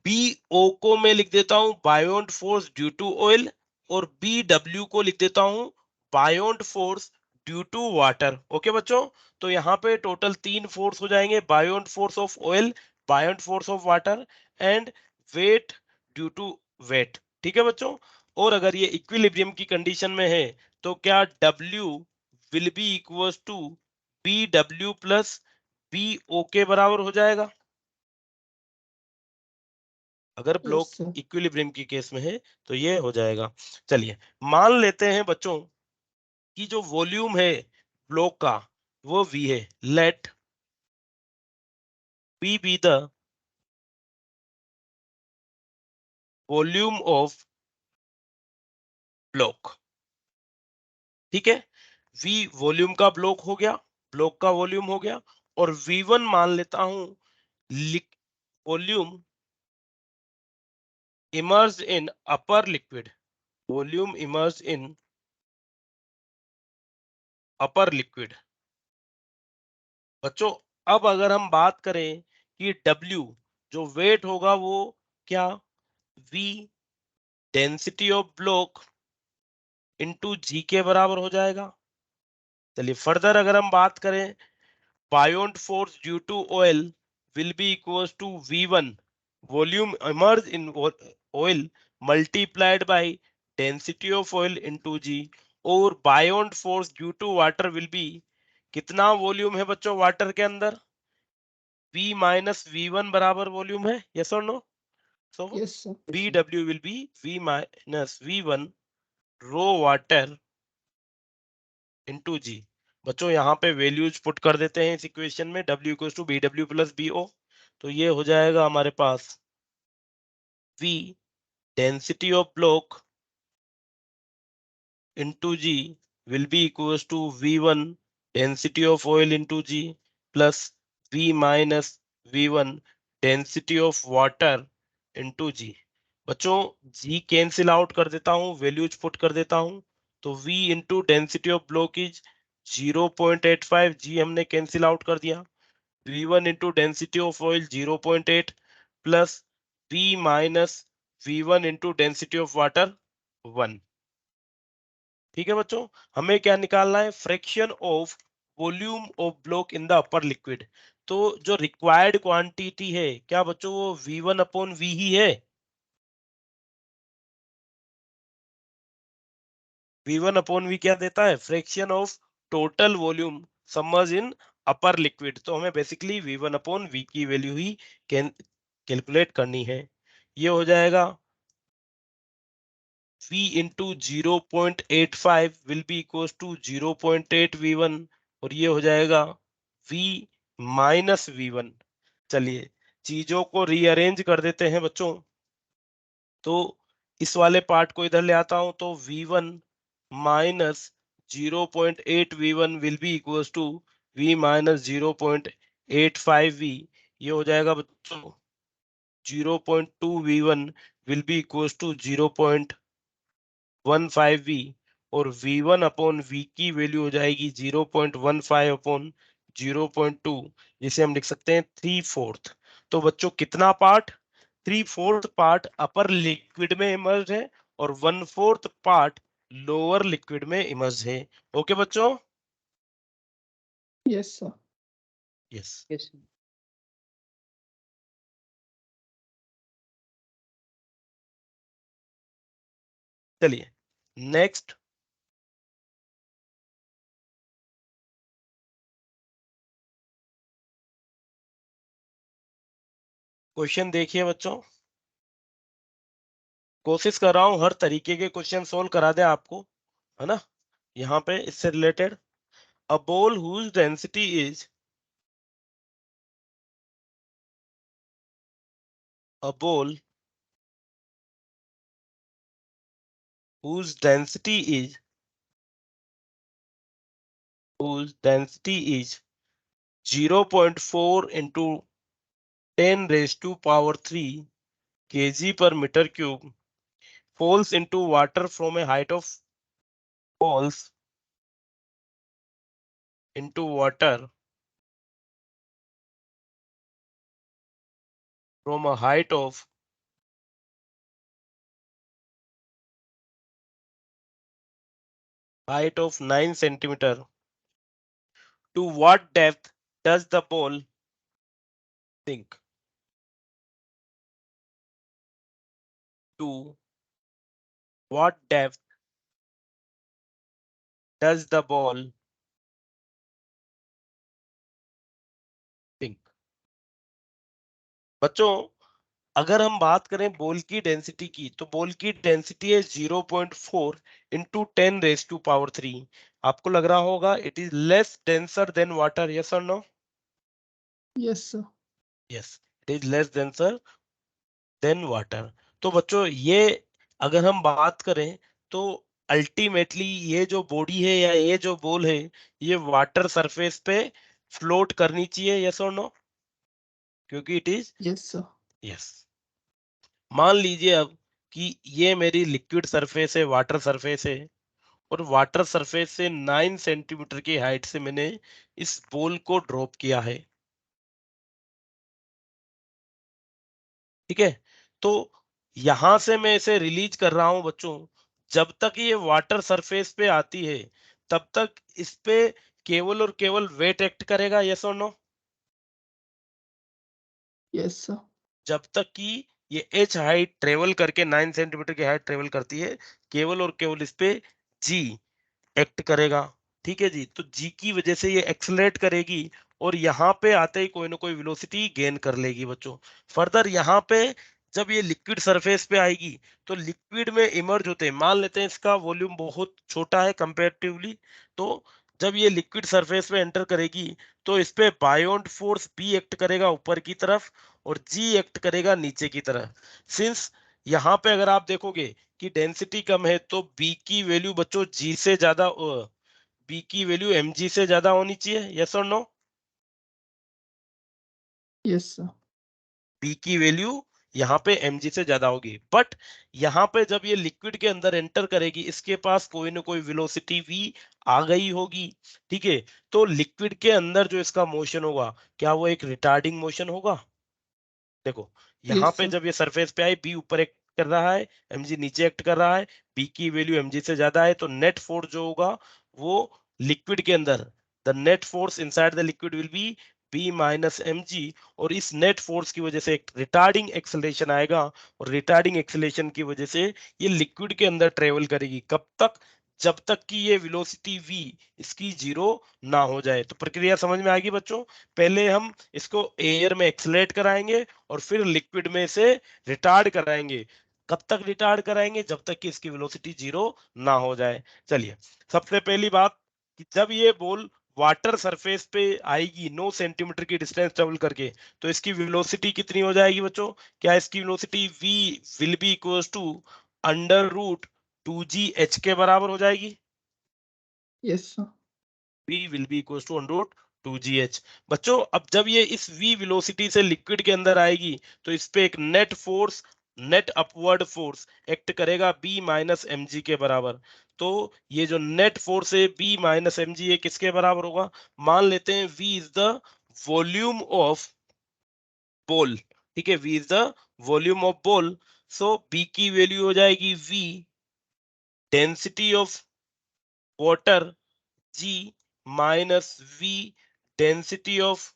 बी ओ को मैं लिख देता हूं buoyant force due to oil, और बी डब्ल्यू को लिख देता हूं buoyant force due to water. Okay बच्चों, तो यहाँ पे टोटल तीन फोर्स हो जाएंगे, buoyant force of oil, buoyant force of water, and weight due to weight. ठीक है बच्चों, और अगर ये इक्विलिब्रियम की कंडीशन में है तो क्या W will be equal to B W plus B O के बराबर हो जाएगा, अगर यस ब्लॉक सर। इक्विलिब्रियम की केस में है तो ये हो जाएगा। चलिए, मान लेते हैं बच्चों कि जो वॉल्यूम है ब्लॉक का वो V है। Let V be the volume of block. ठीक है, V वॉल्यूम का ब्लॉक हो गया, ब्लॉक का वॉल्यूम हो गया, और V1 मान लेता हूं वॉल्यूम इमर्ज इन अपर लिक्विड, वॉल्यूम इमर्ज इन अपर लिक्विड। बच्चों, अब अगर हम बात करें कि W जो वेट होगा वो क्या, V density of block into G के बराबर हो जाएगा। चलिए फर्दर अगर हम बात करें, buoyant force due to oil will be equals to V1 volume immerse in oil multiplied by density of oil into G, और buoyant force due to water will be, कितना वॉल्यूम है बच्चों वाटर के अंदर, V माइनस V1 बराबर volume है, yes और no? So yes sir. BW will be V minus V1 rho water into G। बच्चों यहाँ पे वैल्यूज पुट कर देते हैं इस इक्वेशन में, W equals to BW plus BO। तो ये हो जाएगा हमारे पास V density of block into G will be equals to V1 density of oil into G plus V minus V1 density of water into G। बच्चों G cancel out कर देता हूं, वैल्यूज पुट कर देता हूं, तो V into density of block is 0.85, G हमने cancel out कर दिया, V1 into density of oil 0.8 plus V minus V1 into density of water 1। ठीक है बच्चों, हमें क्या निकालना है? Fraction of volume of block in the upper liquid. तो जो रिक्वायर्ड क्वांटिटी है क्या बच्चों, वो V1 अपॉन V ही है। V1 अपॉन V क्या देता है? Fraction of total volume submerge in upper liquid. तो हमें बेसिकली V1 अपॉन V की वैल्यू ही कैलकुलेट करनी है। ये हो जाएगा V into 0.85 will be equal to 0.8 V1, और ये हो जाएगा V माइनस V1। चलिए चीजों को रीअरेंज कर देते हैं बच्चों। तो इस वाले पार्ट को इधर ले आता हूं, तो V1 minus 0.8 V1 will be equal to V minus 0.85 V। ये हो जाएगा बच्चों 0.2 V1 will be equal to 0.15 V, और V1 अपॉन V की वैल्यू हो जाएगी 0.15 अपॉन 0.2, जिसे हम लिख सकते हैं 3/4। तो बच्चों कितना पार्ट? 3/4 पार्ट अपर लिक्विड में इमर्ज है और 1/4 पार्ट लोअर लिक्विड में इमर्ज है। ओके बच्चों? Yes sir. Yes. Yes, sir. चलिए नेक्स्ट क्वेश्चन देखिए बच्चों। कोशिश कर रहा हूं हर तरीके के क्वेश्चन सोल्व करा दे आपको, है ना। यहाँ पे इससे related, a ball whose density is a ball whose density is 0.4 into 10 raised to power 3 kg per meter cube falls into water from a height of falls into water from a height of 9 centimeter. To what depth does the ball sink? To what depth does the ball sink? बच्चों अगर हम बात करें ball की density की, तो ball की density है 0.4 इंटू 10 रेज टू पावर 3। आपको लग रहा होगा it is less denser than water, yes और no? Yes sir. Yes, it is less denser than water. तो बच्चों ये अगर हम बात करें, तो अल्टीमेटली ये जो बॉडी है या ये जो बॉल है, ये वाटर सरफेस पे फ्लोट करनी चाहिए, यस और नो? क्योंकि it is yes sir. Yes. मान लीजिए अब कि ये मेरी लिक्विड सरफेस है, वाटर सरफेस है, और वाटर सरफेस से 9 सेंटीमीटर की हाइट से मैंने इस बॉल को ड्रॉप किया है। ठीक है, तो यहां से मैं इसे रिलीज कर रहा हूं बच्चों। जब तक ये वाटर सरफेस पे आती है, तब तक इस पे केवल और केवल वेट एक्ट करेगा, यस और नो? Yes sir. जब तक कि ये एच हाइट ट्रेवल करके 9 सेंटीमीटर की हाइट ट्रेवल करती है, केवल और केवल इस पे जी एक्ट करेगा। ठीक है जी, तो जी की वजह से ये एक्सलरेट करेगी और यहाँ पे आते ही कोई ना कोई वेलोसिटी गेन कर लेगी बच्चों। फर्दर यहाँ पे जब ये लिक्विड सरफेस पे आएगी, तो लिक्विड में इमर्ज होते हैं, मान लेते हैं इसका वॉल्यूम बहुत छोटा है कंपेरेटिवली, तो जब ये लिक्विड सरफेस पे एंटर करेगी, तो इस पे बायोंट फोर्स बी एक्ट करेगा ऊपर की तरफ, और जी एक्ट करेगा नीचे की तरफ। सिंस यहाँ पे अगर आप देखोगे कि डेंसिटी कम है, तो बी की वैल्यू बच्चों जी से ज्यादा, बी की वैल्यू एम जी से ज्यादा होनी चाहिए, यस और नो? Yes sir. बी की वैल्यू यहाँ पे एम जी से ज्यादा होगी, बट यहाँ पे जब ये लिक्विड के अंदर एंटर करेगी, इसके पास कोई ना कोई वेलोसिटी वी आ गई होगी। ठीक है, तो लिक्विड के अंदर जो इसका मोशन होगा, क्या वो एक रिटार्डिंग मोशन होगा? देखो यहाँ Yes, पे sir. जब ये सरफेस पे आई, बी ऊपर एक्ट कर रहा है, mg नीचे एक्ट कर रहा है, बी की वैल्यू mg से ज्यादा है, तो नेट फोर्स जो होगा वो लिक्विड के अंदर, the net force inside the liquid will be B minus mg, और इस नेट फोर्स की वजह से एक रिटार्डिंग एक्सेलरेशन आएगा, और रिटार्डिंग एक्सेलरेशन की वजह से ये लिक्विड के अंदर ट्रेवल करेगी। कब तक? जब तक कि ये वेलोसिटी v इसकी जीरो ना हो जाए। तो प्रक्रिया समझ में आएगी बच्चों? पहले हम इसको एयर में एक्सलेट कराएंगे और फिर लिक्विड में से रिटार्ड कराएंगे। कब तक रिटार्ड कराएंगे? जब तक कि इसकी वेलोसिटी जीरो ना हो जाए। चलिए, सबसे पहली बात कि जब ये बॉल वाटर सरफेस पे आएगी 9 सेंटीमीटर की डिस्टेंस ट्रेवल करके, तो इसकी वेलोसिटी कितनी हो जाएगी बच्चों? क्या इसकी velocity v will be equals to under root 2gh के बराबर हो जाएगी? Yes, sir. v will be equals to under root 2gh। बच्चों, अब जब ये इस v वेलोसिटी से लिक्विड के अंदर आएगी, तो इस पे एक net force, net upward force act करेगा b माइनस mg के बराबर। तो ये जो नेट फोर्स है b माइनस mg, ये किसके बराबर होगा? मान लेते हैं v is the volume of ball. ठीक है, v is the volume of ball. So b की वैल्यू हो जाएगी v density of water, g minus v density of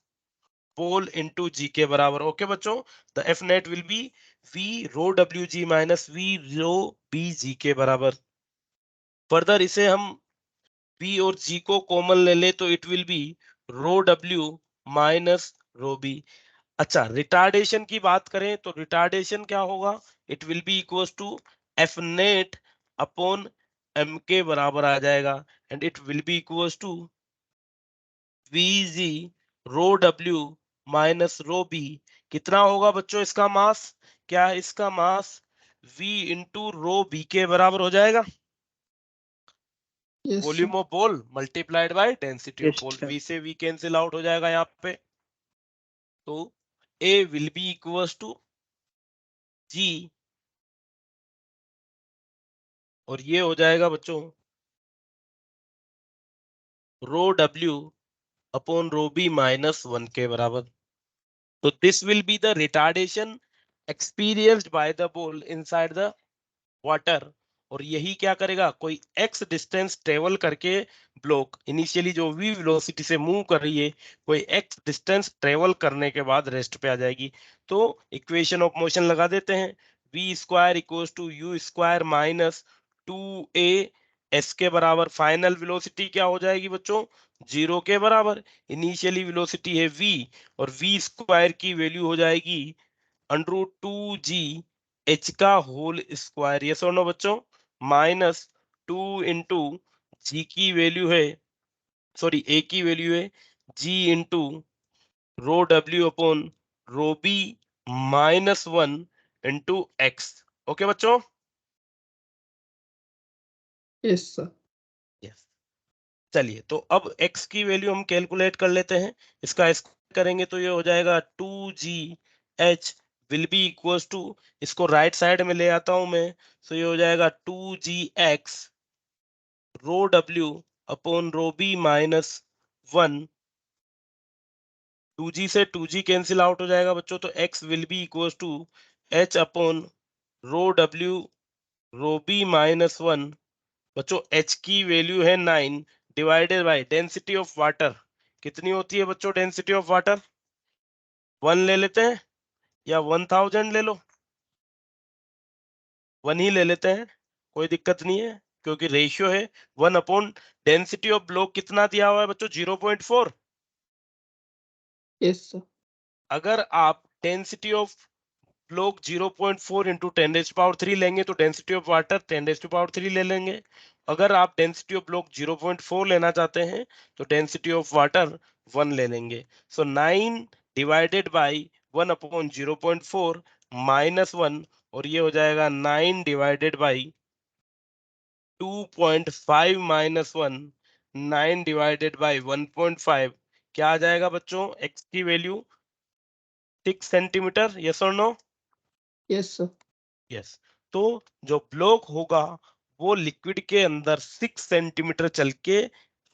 pole into g के बराबर। ओके बच्चों, the F net will be v rho W G minus v rho B G के बराबर। Further इसे हम v और g को कॉमन ले ले तो it will be rho w minus rho B. अच्छा, रिटार्डेशन की बात करें तो रिटार्डेशन क्या होगा? It will be equals to F net upon M के बराबर आ जाएगा, and it will be equals to Vg rho W minus rho B. कितना होगा बच्चों इसका मास? क्या इसका mass V into rho B के बराबर हो जाएगा? Yes, sir. Volume of ball multiplied by density of Yes, ball. sir. V से V कैंसिल आउट हो जाएगा यहाँ पे, तो A will be equals to G, और ये हो जाएगा बच्चों rho W upon rho B minus 1 के बराबर। तो this will be the retardation experienced by the ball inside the water. और यही क्या करेगा? कोई x डिस्टेंस ट्रेवल करके ब्लॉक इनिशियली जो v वेलोसिटी से मूव कर रही है, कोई x डिस्टेंस ट्रेवल करने के बाद रेस्ट पे आ जाएगी। तो इक्वेशन ऑफ मोशन लगा देते हैं, v square equals to u square minus 2a s के बराबर। फाइनल वेलोसिटी क्या हो जाएगी बच्चों? जीरो के बराबर। इनिशियली वेलोसिटी है v, और v स्क्वायर की वैल्यू हो जाएगी अंडर रूट 2g h का होल स्क्वायर। ये सुनो बच्चों, माइनस 2 इंटू जी की वैल्यू है, सॉरी ए की वैल्यू है g into rho w upon rho B minus 1 into X. Okay बच्चों? Yes, sir. यस। चलिए, तो अब x की वैल्यू हम कैलकुलेट कर लेते हैं। इसका स्क्वायर करेंगे तो ये हो जाएगा 2gh will be equals to, इसको राइट साइड में ले आता हूं मैं, तो ये हो जाएगा 2gx rho w upon rho B minus 1। 2g से 2g कैंसिल आउट हो जाएगा बच्चों, तो x will be equals to h upon rho w rho B minus 1। बच्चों h की वैल्यू है 9 divided by density of water. कितनी होती है बच्चों डेंसिटी ऑफ वाटर? 1 ले लेते हैं या 1000 ले लो? 1 ही ले लेते हैं, कोई दिक्कत नहीं है, क्योंकि रेशियो है 1 अपॉन डेंसिटी ऑफ ब्लॉक कितना दिया हुआ है बच्चों? 0.4। Yes, sir. अगर आप डेंसिटी ऑफ ब्लॉक 0.4 इंटू 10⁻³ लेंगे तो डेंसिटी ऑफ वाटर 10⁻³ ले लेंगे। अगर आप डेंसिटी ऑफ ब्लॉक 0.4 लेना चाहते हैं तो डेंसिटी ऑफ वाटर 1 ले लेंगे। सो 9 डिवाइडेड बाई 1 अपॉन 0.4 माइनस 1, और ये हो जाएगा 9 divided by 2.5 minus 1, 9 divided by 1.5। क्या आ जाएगा बच्चों x की वैल्यू? 6 सेंटीमीटर। यस और नो? Yes, sir. यस। तो जो ब्लॉक होगा वो लिक्विड के अंदर 6 सेंटीमीटर चल के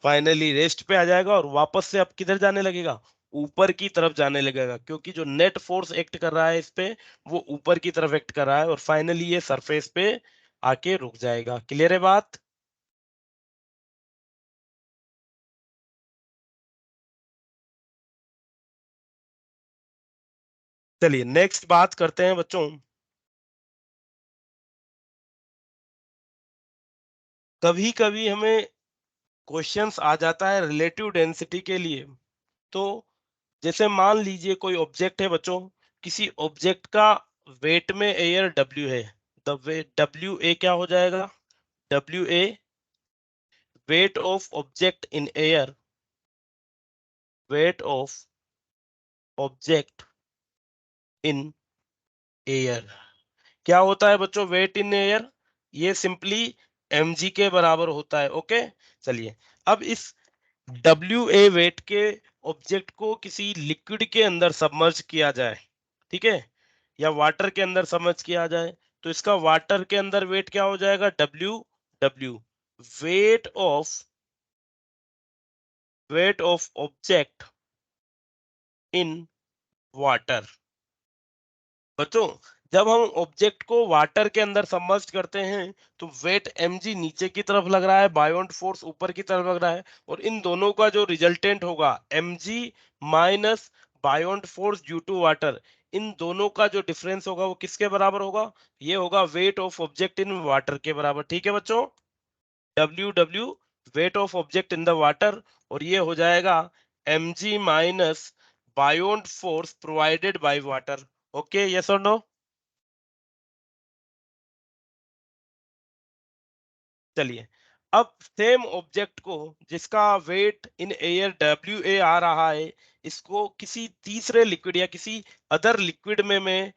फाइनली रेस्ट पे आ जाएगा, और वापस से अब किधर जाने लगेगा? ऊपर की तरफ जाने लगेगा, क्योंकि जो नेट फोर्स एक्ट कर रहा है इस पे वो ऊपर की तरफ एक्ट कर रहा है, और फाइनली ये सरफेस पे आके रुक जाएगा। क्लियर है बात? चलिए नेक्स्ट बात करते हैं बच्चों। कभी कभी हमें क्वेश्चंस आ जाता है रिलेटिव डेंसिटी के लिए। तो जैसे मान लीजिए कोई ऑब्जेक्ट है बच्चों, किसी ऑब्जेक्ट का वेट में एयर W है। द वेट WA क्या हो जाएगा? WA weight of object in air, weight of object in air. क्या होता है बच्चों वेट इन एयर? ये सिंपली mg के बराबर होता है। ओके, चलिए अब इस WA वेट के ऑब्जेक्ट को किसी लिक्विड के अंदर सबमर्ज किया जाए, ठीक है, या वाटर के अंदर सबमर्ज किया जाए, तो इसका वाटर के अंदर वेट क्या हो जाएगा? W weight of object in water. बच्चों जब हम ऑब्जेक्ट को वाटर के अंदर सबमर्ज करते हैं तो वेट mg नीचे की तरफ लग रहा है, बायोंट फोर्स ऊपर की तरफ लग रहा है, और इन दोनों का जो रिजल्टेंट होगा mg minus buoyant force due to water, इन दोनों का जो डिफरेंस होगा वो किसके बराबर होगा? ये होगा weight of object in water के बराबर। ठीक है बच्चों, W weight of object in the water, और ये हो जाएगा mg minus buoyant force provided by water. Okay, yes और नो? चलिए अब सेम ऑब्जेक्ट को जिसका वेट इन एयर WA आ रहा है, इसको किसी तीसरे लिक्विड या किसी अदर लिक्विड में मैं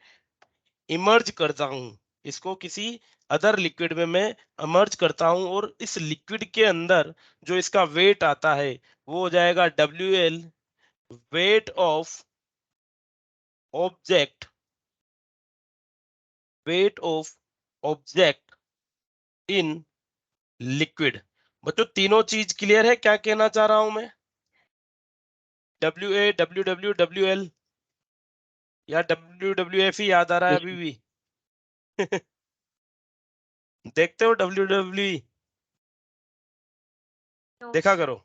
इमर्ज करता हूं, इसको किसी अदर लिक्विड में मैं इमर्ज करता हूं, और इस लिक्विड के अंदर जो इसका वेट आता है वो हो जाएगा WL weight of object, weight of object in liquid. बच्चों तीनों चीज क्लियर है क्या कहना चाह रहा हूं मैं? WA WL, या WWF ही याद आ रहा है Yes, अभी sir. भी? देखते हो WWE? देखा करो,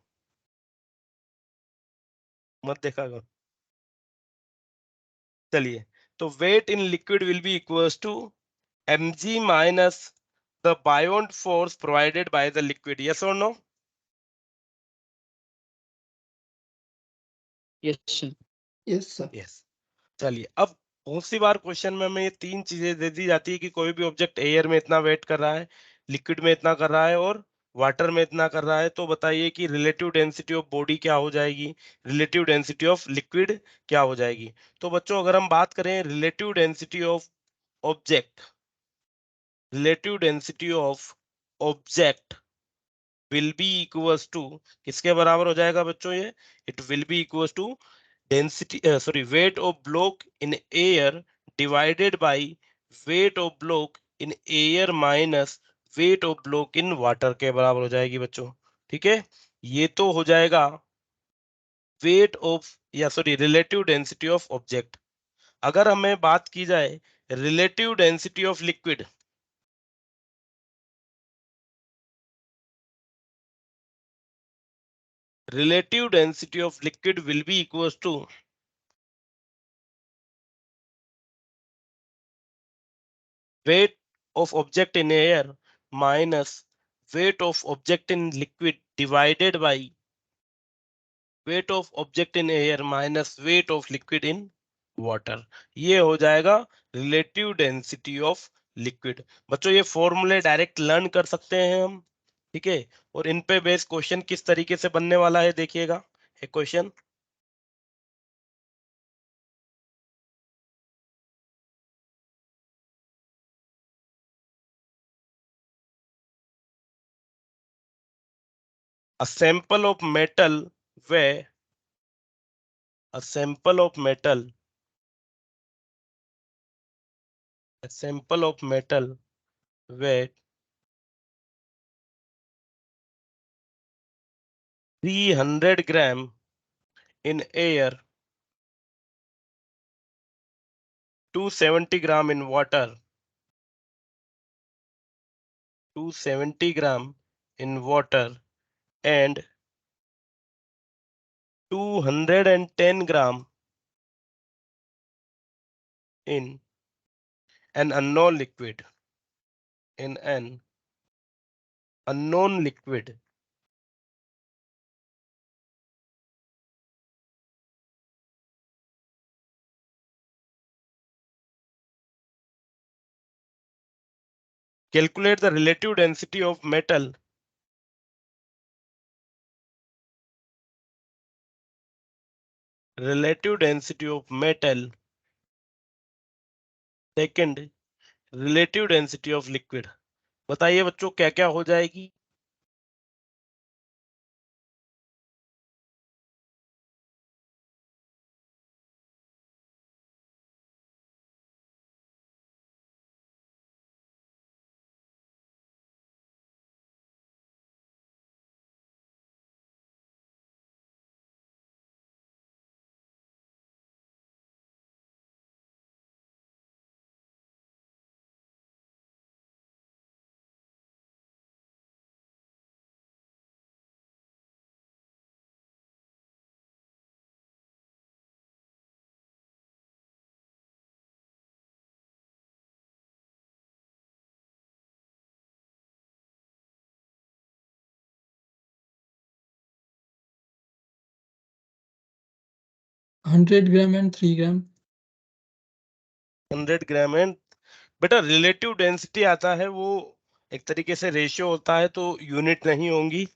मत देखा करो। चलिए, तो weight in liquid will be equals to mg minus the buoyant force provided by the liquid. Yes और no? Yes, sir. Yes, sir. Yes. चलिए अब बहुत सी बार क्वेश्चन में हमें ये तीन चीजें दे दी जाती है कि कोई भी ऑब्जेक्ट एयर में इतना वेट कर रहा है, लिक्विड में इतना कर रहा है, और वाटर में इतना कर रहा है, तो बताइए कि रिलेटिव डेंसिटी ऑफ बॉडी क्या हो जाएगी, रिलेटिव डेंसिटी ऑफ लिक्विड क्या हो जाएगी। तो बच्चों अगर हम बात करें relative density of object, relative density of object will be equals to, किसके बराबर हो जाएगा बच्चों ये? It will be equals to density sorry weight of block in air divided by weight of block in air minus weight of block in water के बराबर हो जाएगी बच्चों। ठीक है, ये तो हो जाएगा वेट ऑफ या sorry relative density of object. अगर हमें बात की जाए relative density of liquid, relative density of liquid will be equals to weight of object in air minus weight of object in liquid divided by weight of object in air minus weight of liquid in water। ये हो जाएगा relative density of liquid. बच्चों ये फॉर्मूले direct learn कर सकते हैं हम, ठीक है, और इन पे बेस क्वेश्चन किस तरीके से बनने वाला है देखिएगा। एक question, a sample of metal where a sample of metal a sample of metal weight 300 gram in air 270 gram in water, 270 gram in water, and 210 gram in an unknown liquid, in an unknown liquid. Calculate the relative density of metal second relative density of liquid. बताइए बच्चों क्या क्या हो जाएगी? $100 gram and 3 gram. 100 gram and बेटा relative density आता है, वो एक तरीके से रेशियो होता है, तो यूनिट नहीं होंगी।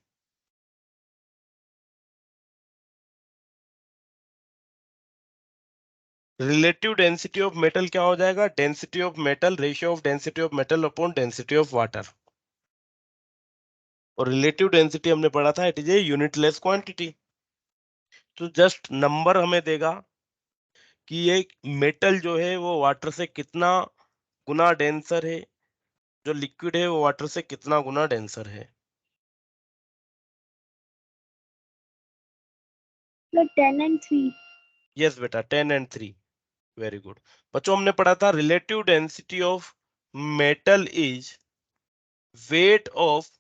रिलेटिव डेंसिटी ऑफ मेटल क्या हो जाएगा? Density of metal, ratio of density of metal upon density of water. और रिलेटिव डेंसिटी हमने पढ़ा था, it is a unitless quantity. तो जस्ट नंबर हमें देगा कि ये मेटल जो है वो वाटर से कितना गुना डेंसर है, जो लिक्विड है वो वाटर से कितना गुना डेंसर है। 10 and 3. यस बेटा 10 and 3, वेरी गुड। बच्चों हमने पढ़ा था relative density of metal is weight of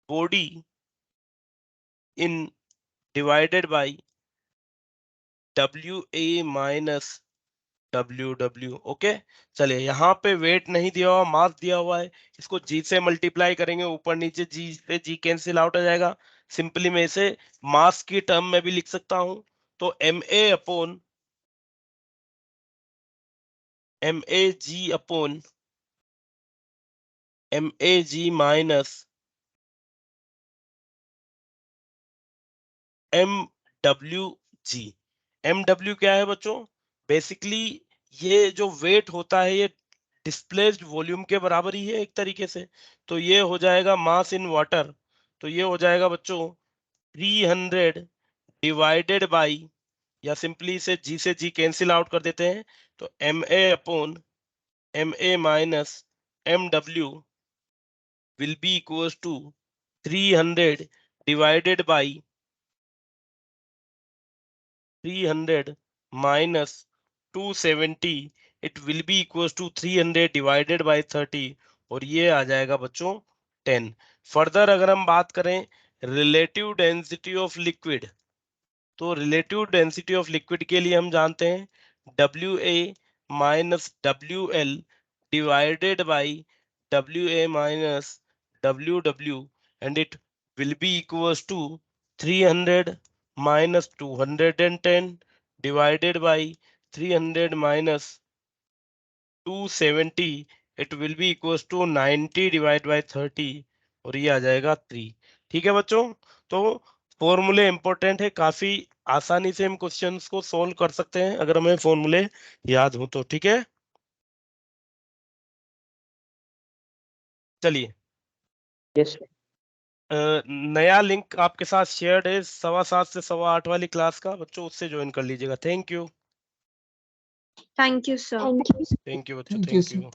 body in divided by WA minus WW। Okay, चलिए यहाँ पे वेट नहीं दिया हुआ, मास दिया हुआ है, इसको G से मल्टीप्लाई करेंगे, ऊपर नीचे G से G कैंसिल आउट हो जाएगा। सिंपली मैं इसे मास की टर्म में भी लिख सकता हूं, तो MA upon MAG minus MWG। MW क्या है बच्चों? बेसिकली ये जो वेट होता है ये डिस्प्लेस्ड वॉल्यूम के बराबर ही है एक तरीके से, तो ये हो जाएगा मास इन वाटर। तो ये हो जाएगा बच्चों 300 डिवाइडेड बाई, या सिंपली इसे G से G कैंसिल आउट कर देते हैं, तो MA upon MA minus MW will be equals to 300 divided by 300 minus 270, it will be equals to 300 divided by 30, और ये आ जाएगा बच्चों 10। फर्दर अगर हम बात करें रिलेटिव डेंसिटी ऑफ लिक्विड, तो रिलेटिव डेंसिटी ऑफ लिक्विड के लिए हम जानते हैं WA minus WL divided by WA minus WW, and it will be equals to 300 minus 210 divided by 300 minus 270, it will be equals to 90 divided by 30, और ये आ जाएगा 3। ठीक है बच्चों, तो फॉर्मूले इंपॉर्टेंट है, काफी आसानी से हम क्वेश्चंस को सोल्व कर सकते हैं अगर हमें फॉर्मूले याद हो तो। ठीक है, चलिए यस नया लिंक आपके साथ शेयर्ड है 7:15 से 8:15 वाली क्लास का, बच्चों उससे ज्वाइन कर लीजिएगा। Thank you. Thank you, sir. Thank you बच्चों, Thank you, thank sir. You.